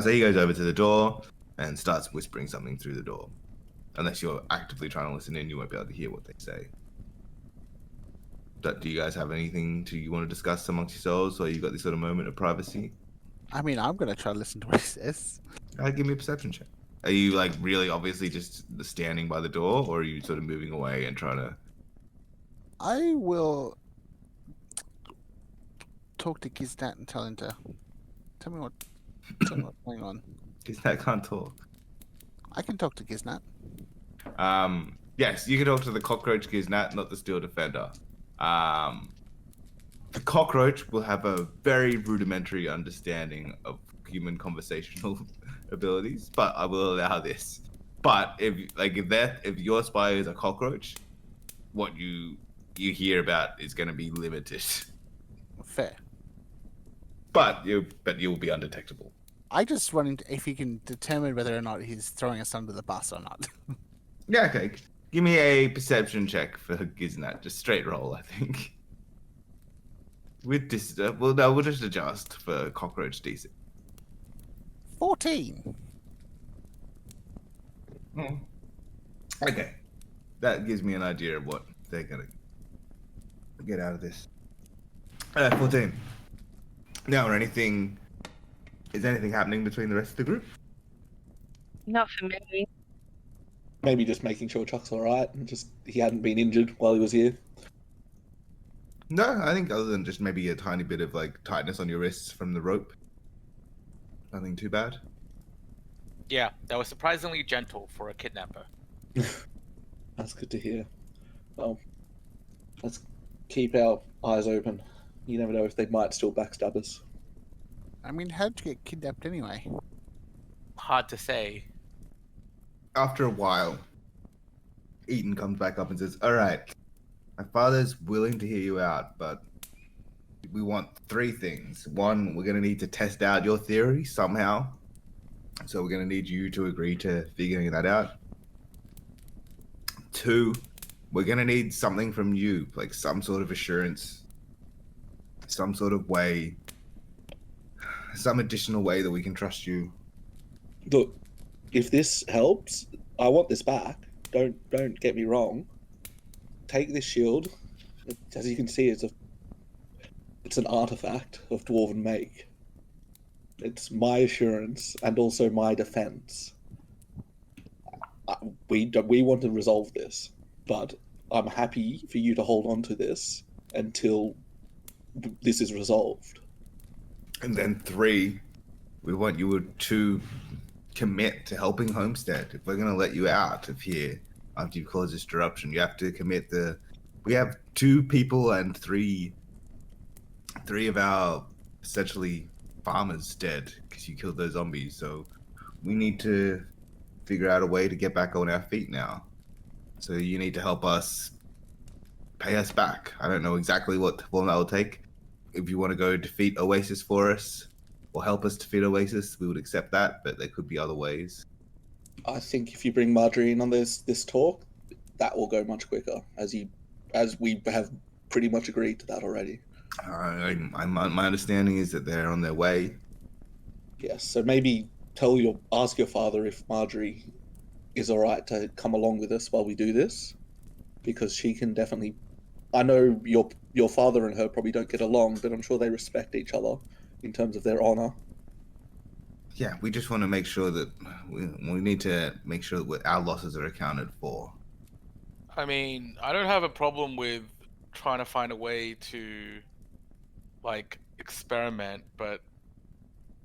So he goes over to the door and starts whispering something through the door. Unless you're actively trying to listen in, you won't be able to hear what they say. Do you guys have anything you want to discuss amongst yourselves, or you got this sort of moment of privacy? I mean, I'm going to try to listen to what he says. Give me a perception check. Are you like really obviously just standing by the door, or are you sort of moving away and trying to? I will talk to Giznat and tell him to tell me what's going on. Giznat can't talk. I can talk to Giznat. Yes, you can talk to the cockroach Giznat, not the steel defender. The cockroach will have a very rudimentary understanding of human conversational abilities, but I will allow this. But if your spy is a cockroach, what you hear about is going to be limited. Fair. But you'll be undetectable. I just wanted to, if he can determine whether or not he's throwing us under the bus or not. Yeah, okay. Give me a perception check for Giznat. Just straight roll, I think. With this, we'll just adjust for cockroach decent. 14. Okay, that gives me an idea of what they're gonna get out of this. 14. Now, is anything happening between the rest of the group? Not for me. Maybe just making sure Chuck's all right, and just he hadn't been injured while he was here. No, I think other than just maybe a tiny bit of like tightness on your wrists from the rope. Nothing too bad. Yeah, that was surprisingly gentle for a kidnapper. That's good to hear. Well, let's keep our eyes open. You never know if they might still backstab us. I mean, how'd you get kidnapped anyway? Hard to say. After a while, Eaton comes back up and says, "All right, my father's willing to hear you out, but we want 3 things. 1, we're going to need to test out your theory somehow. So we're going to need you to agree to figuring that out. 2, we're going to need something from you, like some sort of assurance, some sort of way, some additional way that we can trust you." Look, if this helps, I want this back. Don't get me wrong. Take this shield. As you can see, it's an artifact of dwarven make. It's my assurance and also my defense. We want to resolve this, but I'm happy for you to hold on to this until this is resolved. And then 3, we want you to commit to helping Homestead. If we're going to let you out of here after you've caused this disruption, you have to commit we have 2 people and 3 of our essentially farmers dead because you killed those zombies. So we need to figure out a way to get back on our feet now. So you need to help us, pay us back. I don't know exactly what form that will take. If you want to go defeat Oasis for us or help us defeat Oasis, we would accept that, but there could be other ways. I think if you bring Marjorie in on this talk, that will go much quicker, as we have pretty much agreed to that already. My understanding is that they're on their way. Yes, so maybe ask your father if Marjorie is all right to come along with us while we do this, because she can definitely. I know your father and her probably don't get along, but I'm sure they respect each other in terms of their honor. Yeah, we just want to make sure that we need to make sure that our losses are accounted for. I mean, I don't have a problem with trying to find a way to, like, experiment, but,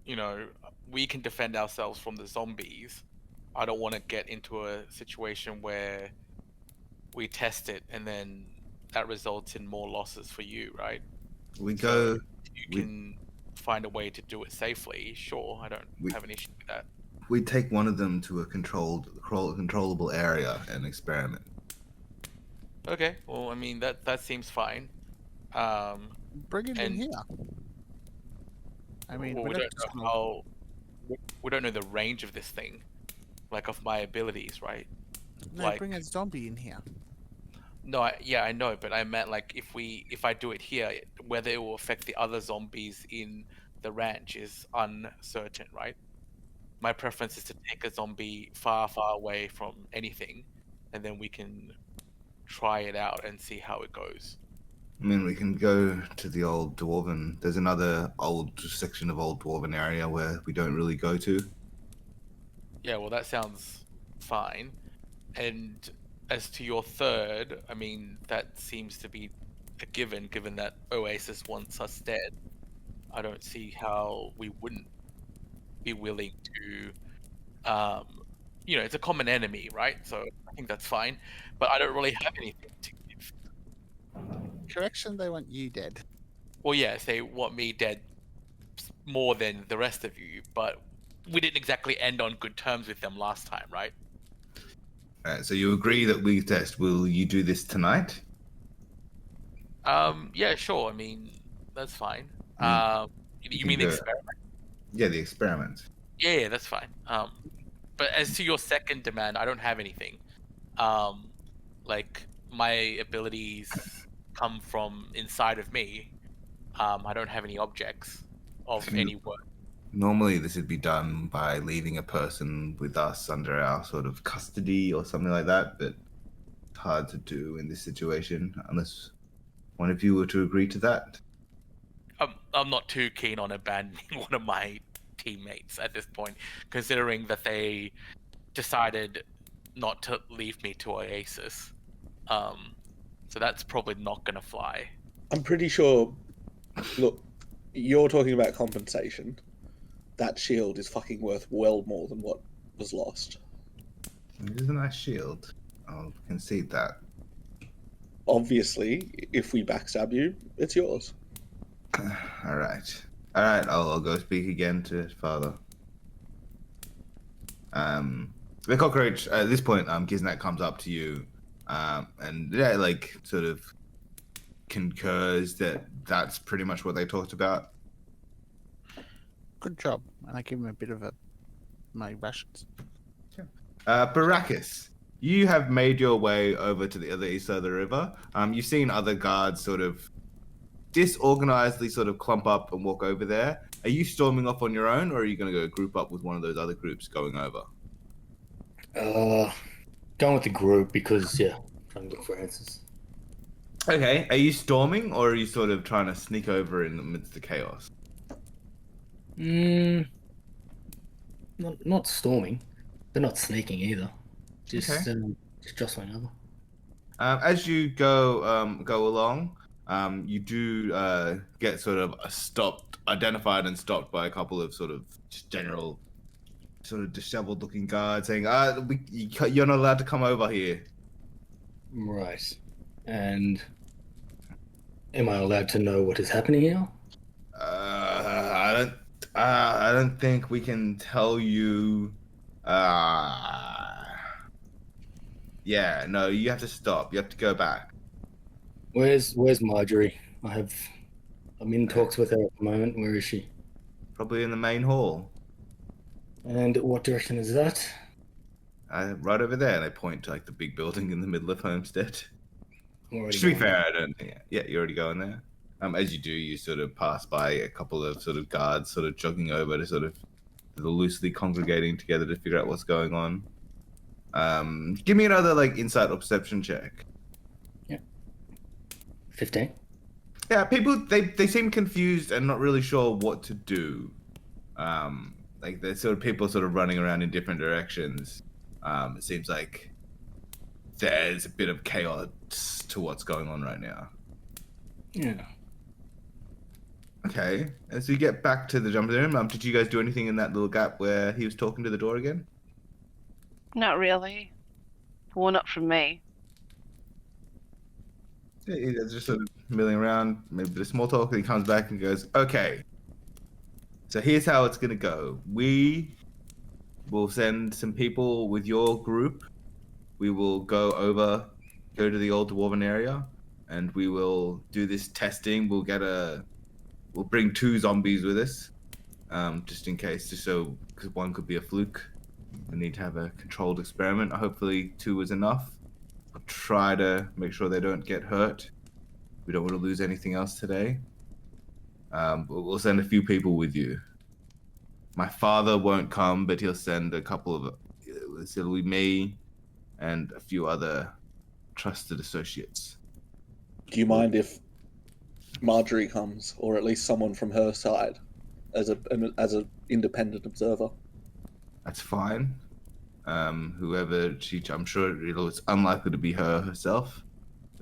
you know, we can defend ourselves from the zombies. I don't want to get into a situation where we test it and then that results in more losses for you, right? So if you can find a way to do it safely, sure, I don't have an issue with that. We take one of them to a controllable area and experiment. Okay, well, I mean, that seems fine. Bring it in here. I mean, well, we don't know the range of this thing, like of my abilities, right? No, like, bring a zombie in here. No, I know, but I meant like if I do it here, whether it will affect the other zombies in the ranch is uncertain, right? My preference is to take a zombie far, far away from anything, and then we can try it out and see how it goes. I mean, we can go to the old dwarven. There's another old section of old dwarven area where we don't really go to. Yeah, well, that sounds fine. And as to your third, I mean, that seems to be a given that Oasis wants us dead. I don't see how we wouldn't be willing to, it's a common enemy, right? So I think that's fine. But I don't really have anything to give. Correction, they want you dead. Well, yes, they want me dead more than the rest of you, but we didn't exactly end on good terms with them last time, right? So you agree that we test. Will you do this tonight? Yeah, sure. I mean, that's fine. You can mean the do it. experiment? Yeah, the experiment. Yeah, that's fine. But as to your second demand, I don't have anything. Like my abilities come from inside of me. I don't have any objects of any worth. Normally, this would be done by leaving a person with us under our sort of custody or something like that, but it's hard to do in this situation unless one of you were to agree to that. I'm not too keen on abandoning one of my teammates at this point, considering that they decided not to leave me to Oasis. So that's probably not going to fly. I'm pretty sure. Look, you're talking about compensation. That shield is fucking worth well more than what was lost. It is a nice shield. I'll concede that. Obviously, if we backstab you, it's yours. All right. I'll go speak again to his father. The cockroach. At this point, Giznak comes up to you, and sort of concurs that that's pretty much what they talked about. Good job. And I give him a bit of my rations. Baracus, you have made your way over to the other east side of the river. You've seen other guards sort of disorganizedly sort of clump up and walk over there. Are you storming off on your own, or are you going to go group up with one of those other groups going over? Going with the group because, trying to look for answers. Okay, are you storming, or are you sort of trying to sneak over in the midst of chaos? Not storming, but not sneaking either. Just Okay. just jostling over. As you go along, you do get sort of identified and stopped by a couple of sort of just general, sort of disheveled-looking guards saying, "You're not allowed to come over here." Right. And am I allowed to know what is happening here? I don't think we can tell you. Yeah, no, you have to stop. You have to go back. Where's Marjorie? I'm in talks with her at the moment. Where is she? Probably in the main hall. And what direction is that? Right over there. And I point to like the big building in the middle of Homestead. I'm already To be going. fair, I don't think. Yeah, you're already going there. As you do, you sort of pass by a couple of sort of guards, sort of jogging over to sort of loosely congregating together to figure out what's going on. Give me another like insight or perception check. 15. Yeah, people they seem confused and not really sure what to do. Like there's sort of people sort of running around in different directions. It seems like there's a bit of chaos to what's going on right now. Yeah. Okay, as we get back to the jumping room, did you guys do anything in that little gap where he was talking to the door again? Not really. Well, not from me. Yeah, he's just sort of milling around, maybe a bit of small talk, and he comes back and goes, "Okay, so here's how it's gonna go. We will send some people with your group. We will go to the old dwarven area, and we will do this testing. We'll bring 2 zombies with us, just in case, because one could be a fluke. We need to have a controlled experiment. Hopefully 2 is enough. We'll try to make sure they don't get hurt. We don't want to lose anything else today. But we'll send a few people with you. My father won't come, but he'll send a couple of, it'll be me and a few other trusted associates." Do you mind if Marjorie comes, or at least someone from her side, as a independent observer? That's fine. Whoever I'm sure it's unlikely to be her herself.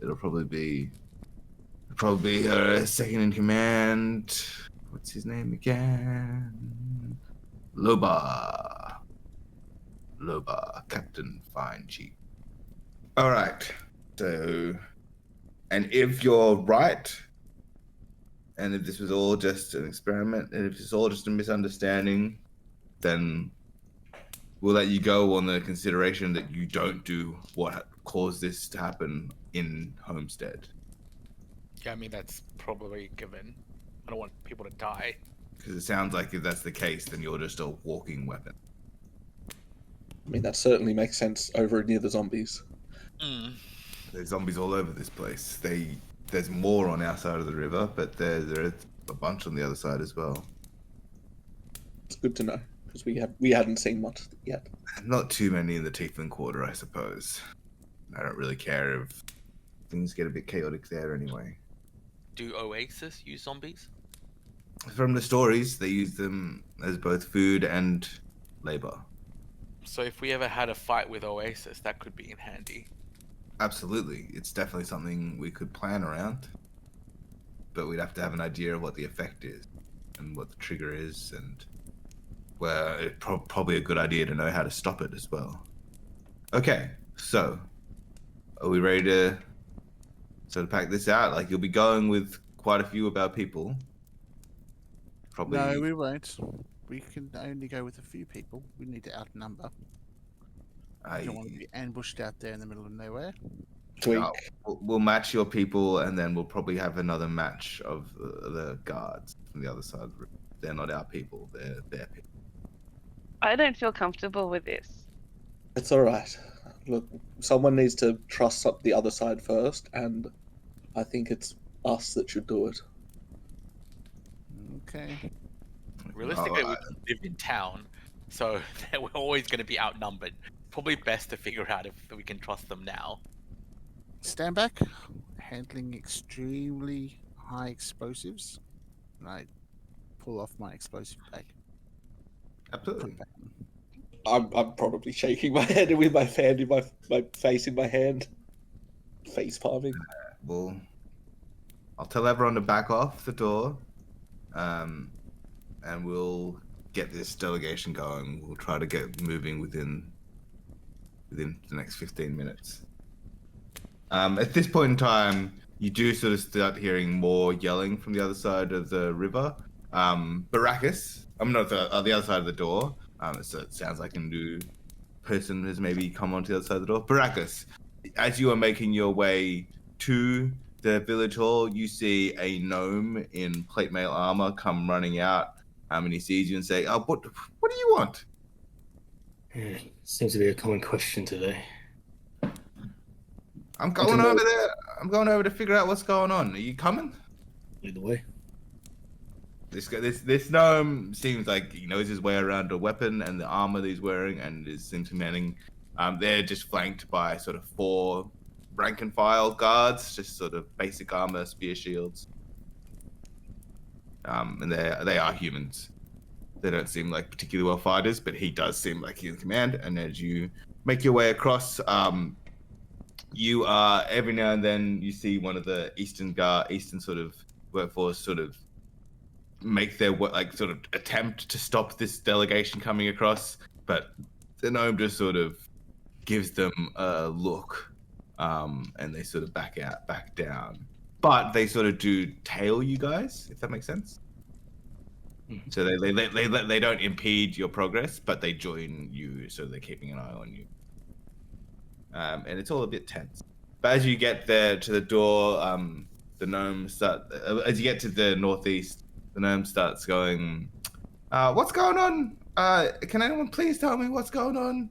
It'll probably be her second in command. What's his name again? Loba, Captain Fine Chief. All right. So, and if you're right, and if this was all just an experiment, and if it's all just a misunderstanding, then we'll let you go on the consideration that you don't do what caused this to happen in Homestead. Yeah, I mean, that's probably given. I don't want people to die. Because it sounds like if that's the case, then you're just a walking weapon. I mean, that certainly makes sense over near the zombies. There's zombies all over this place. There's more on our side of the river, but there's a bunch on the other side as well. It's good to know, because we hadn't seen much yet. Not too many in the Tiefling Quarter, I suppose. I don't really care if things get a bit chaotic there anyway. Do Oasis use zombies? From the stories, they use them as both food and labor. So if we ever had a fight with Oasis, that could be in handy. Absolutely. It's definitely something we could plan around. But we'd have to have an idea of what the effect is and what the trigger is, and well, it's probably a good idea to know how to stop it as well. Okay, so are we ready to sort of pack this out? Like, you'll be going with quite a few of our people. Probably. No, we won't. We can only go with a few people. We need to outnumber. I don't want to be ambushed out there in the middle of nowhere. Tweak. We'll match your people, and then we'll probably have another match of the guards from the other side of the river. They're not our people, they're their people. I don't feel comfortable with this. It's all right. Look, someone needs to trust the other side first, and I think it's us that should do it. Okay. Realistically, we live in town, so we're always going to be outnumbered. Probably best to figure out if we can trust them now. Stand back. Handling extremely high explosives. And I pull off my explosive bag. Absolutely. I'm probably shaking my head with my hand in my face in my hand. Face palming. Well, I'll tell everyone to back off the door. And we'll get this delegation going. We'll try to get moving within the next 15 minutes. At this point in time, you do sort of start hearing more yelling from the other side of the river. Baracus, I'm not the other side of the door. So it sounds like a new person has maybe come onto the other side of the door. Baracus, as you are making your way to the village hall, you see a gnome in plate mail armor come running out. And he sees you and say, "Oh, what do you want?" Seems to be a common question today. I'm going over there. I'm going over to figure out what's going on. Are you coming? Lead the way. This gnome seems like he knows his way around a weapon and the armor that he's wearing, and is implementing. They're just flanked by sort of 4 rank and file guards, just sort of basic armor, spear shields. And they are humans. They don't seem like particularly well fighters, but he does seem like he's in command. And as you make your way across, you are every now and then you see one of the eastern sort of workforce sort of make their sort of attempt to stop this delegation coming across, but the gnome just sort of gives them a look, and they sort of back down. But they sort of do tail you guys, if that makes sense. So they don't impede your progress, but they join you, so they're keeping an eye on you. And it's all a bit tense. But as you get there to the door, the gnome as you get to the northeast, the gnome starts going, "What's going on? Can anyone please tell me what's going on?"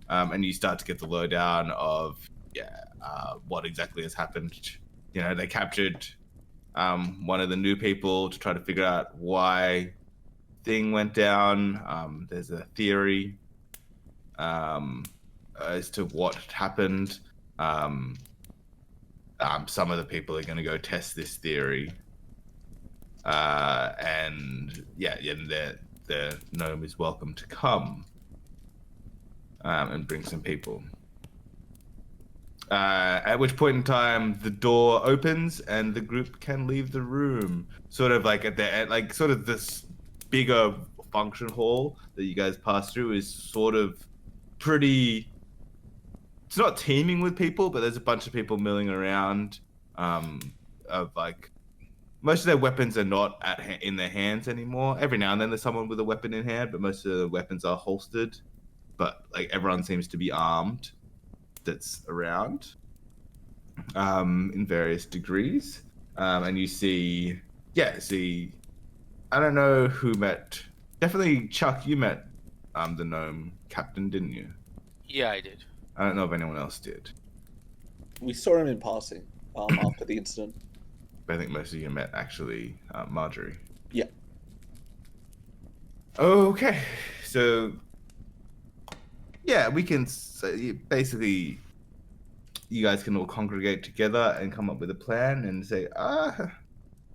And you start to get the lowdown of what exactly has happened. You know, they captured one of the new people to try to figure out why thing went down. There's a theory as to what happened. Some of the people are going to go test this theory. And the gnome is welcome to come. and bring some people. At which point in time, the door opens and the group can leave the room. Sort of like at the end, like sort of this bigger function hall that you guys pass through is sort of pretty. It's not teeming with people, but there's a bunch of people milling around. Of like, most of their weapons are not in their hands anymore. Every now and then there's someone with a weapon in hand, but most of the weapons are holstered. But like everyone seems to be armed. That's around in various degrees, and you see I don't know who met, definitely Chuck, you met the gnome captain, didn't you? Yeah, I did. I don't know if anyone else did, We saw him in passing after the incident. but I think most of you met actually Marjorie. Yeah. Okay, so yeah, we can basically, you guys can all congregate together and come up with a plan and say,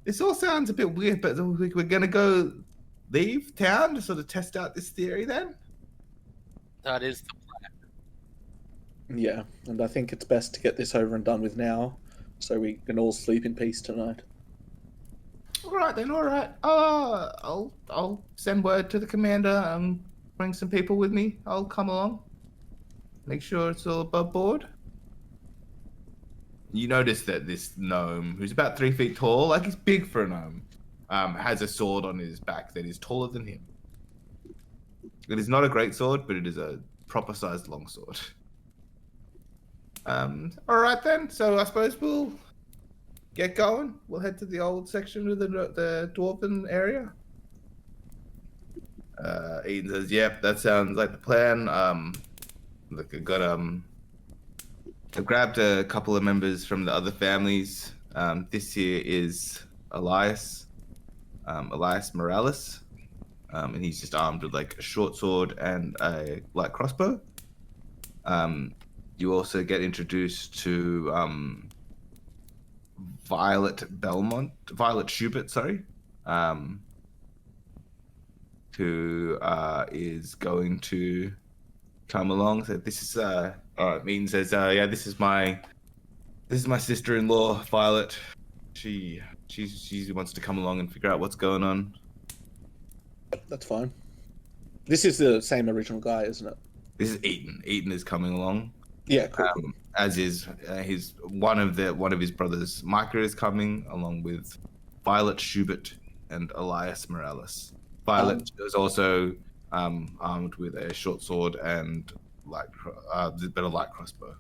this all sounds a bit weird, but we're gonna go leave town to sort of test out this theory then? That is the Yeah, and I think it's best to get this over and done with now, so we can all sleep in peace tonight. All right then, all right. I'll send word to the commander and bring some people with me. I'll come along. Make sure it's all above board. You notice that this gnome, who's about 3 feet tall, like he's big for a gnome, has a sword on his back that is taller than him. It is not a great sword, but it is a proper sized longsword. All right then. So I suppose we'll get going. We'll head to the old section of the dwarven area. Eden says, "Yep, that sounds like the plan." Look, I've grabbed a couple of members from the other families. This here is Elias Morales, and he's just armed with like a short sword and a light crossbow. You also get introduced to Violet Schubert, sorry, who is going to come along. So this is Mean says, yeah, this is my sister-in-law, Violet. She wants to come along and figure out what's going on. That's fine. This is the same original guy, isn't it? This is Eden. Eden is coming along. Yeah, cool. As is one of his brothers. Micah is coming along with Violet Schubert and Elias Morales. Violet is also armed with a short sword and a light crossbow.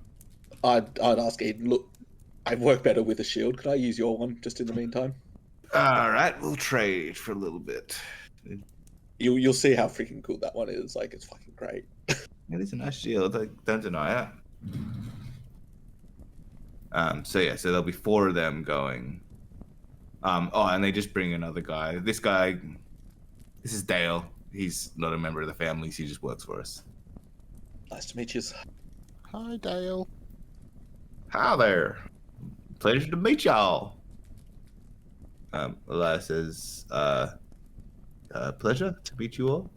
I'd ask Eden, look, I work better with a shield. Could I use your one just in the meantime? All right, we'll trade for a little bit. You'll see how freaking cool that one is. Like, it's fucking great. It is a nice shield. Don't deny it. So there'll be 4 of them going. And they just bring another guy. This is Dale. He's not a member of the family. He just works for us. Nice to meet you. Hi, Dale. Hi there. Pleasure to meet y'all. Elias says, pleasure to meet you all.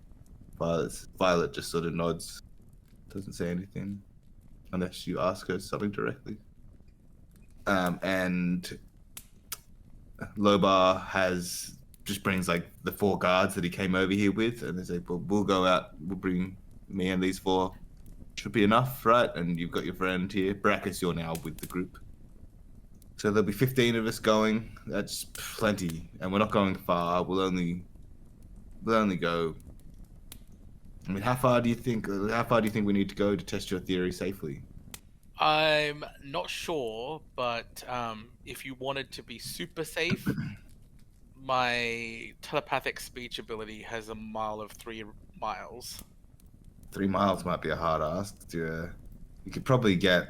Violet just sort of nods, doesn't say anything, unless you ask her something directly. And Lobar just brings like the 4 guards that he came over here with, and they say, well, we'll go out, we'll bring me and these 4. Should be enough, right? And you've got your friend here. Brackus, you're now with the group. So there'll be 15 of us going. That's plenty. And we're not going far. We'll only go. I mean, how far do you think we need to go to test your theory safely? I'm not sure, but if you wanted to be super safe, my telepathic speech ability has a mile of 3 miles. 3 miles might be a hard ask. You could probably get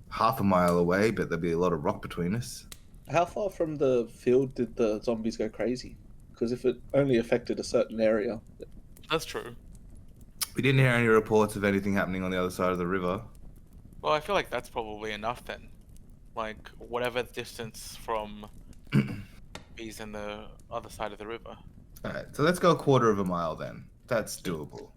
half a mile away, but there'll be a lot of rock between us. How far from the field did the zombies go crazy? Because if it only affected a certain area... That's true. We didn't hear any reports of anything happening on the other side of the river. Well, I feel like that's probably enough then. Like, whatever distance from bees in the other side of the river. Alright, so let's go a quarter of a mile then. That's doable.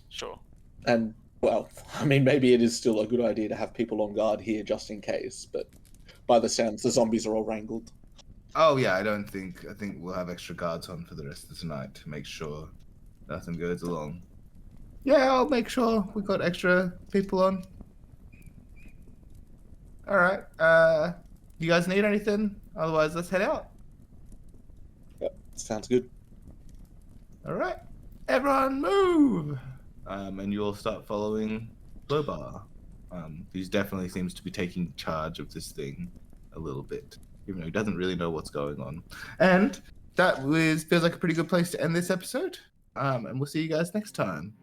Sure. And, well, I mean, maybe it is still a good idea to have people on guard here just in case, but by the sounds, the zombies are all wrangled. Oh yeah, I think we'll have extra guards on for the rest of tonight to make sure nothing goes along. Yeah, I'll make sure we got extra people on. All right. You guys need anything? Otherwise, let's head out. Yep, sounds good. All right. Everyone, move. And you all start following Lobar, who definitely seems to be taking charge of this thing a little bit, even though he doesn't really know what's going on. And that feels like a pretty good place to end this episode. And we'll see you guys next time.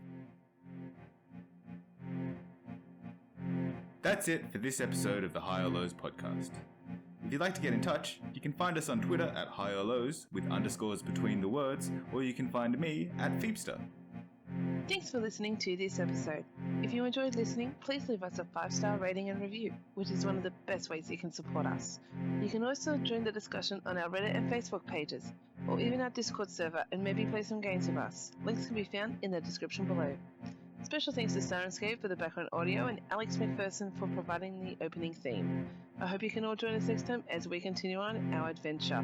That's it for this episode of the High or Lows podcast. If you'd like to get in touch, you can find us on Twitter at High or Lows with underscores between the words, or you can find me at Phoebster. Thanks for listening to this episode. If you enjoyed listening, please leave us a 5-star rating and review, which is one of the best ways you can support us. You can also join the discussion on our Reddit and Facebook pages, or even our Discord server, and maybe play some games with us. Links can be found in the description below. Special thanks to Sirenscape for the background audio and Alex McPherson for providing the opening theme. I hope you can all join us next time as we continue on our adventure.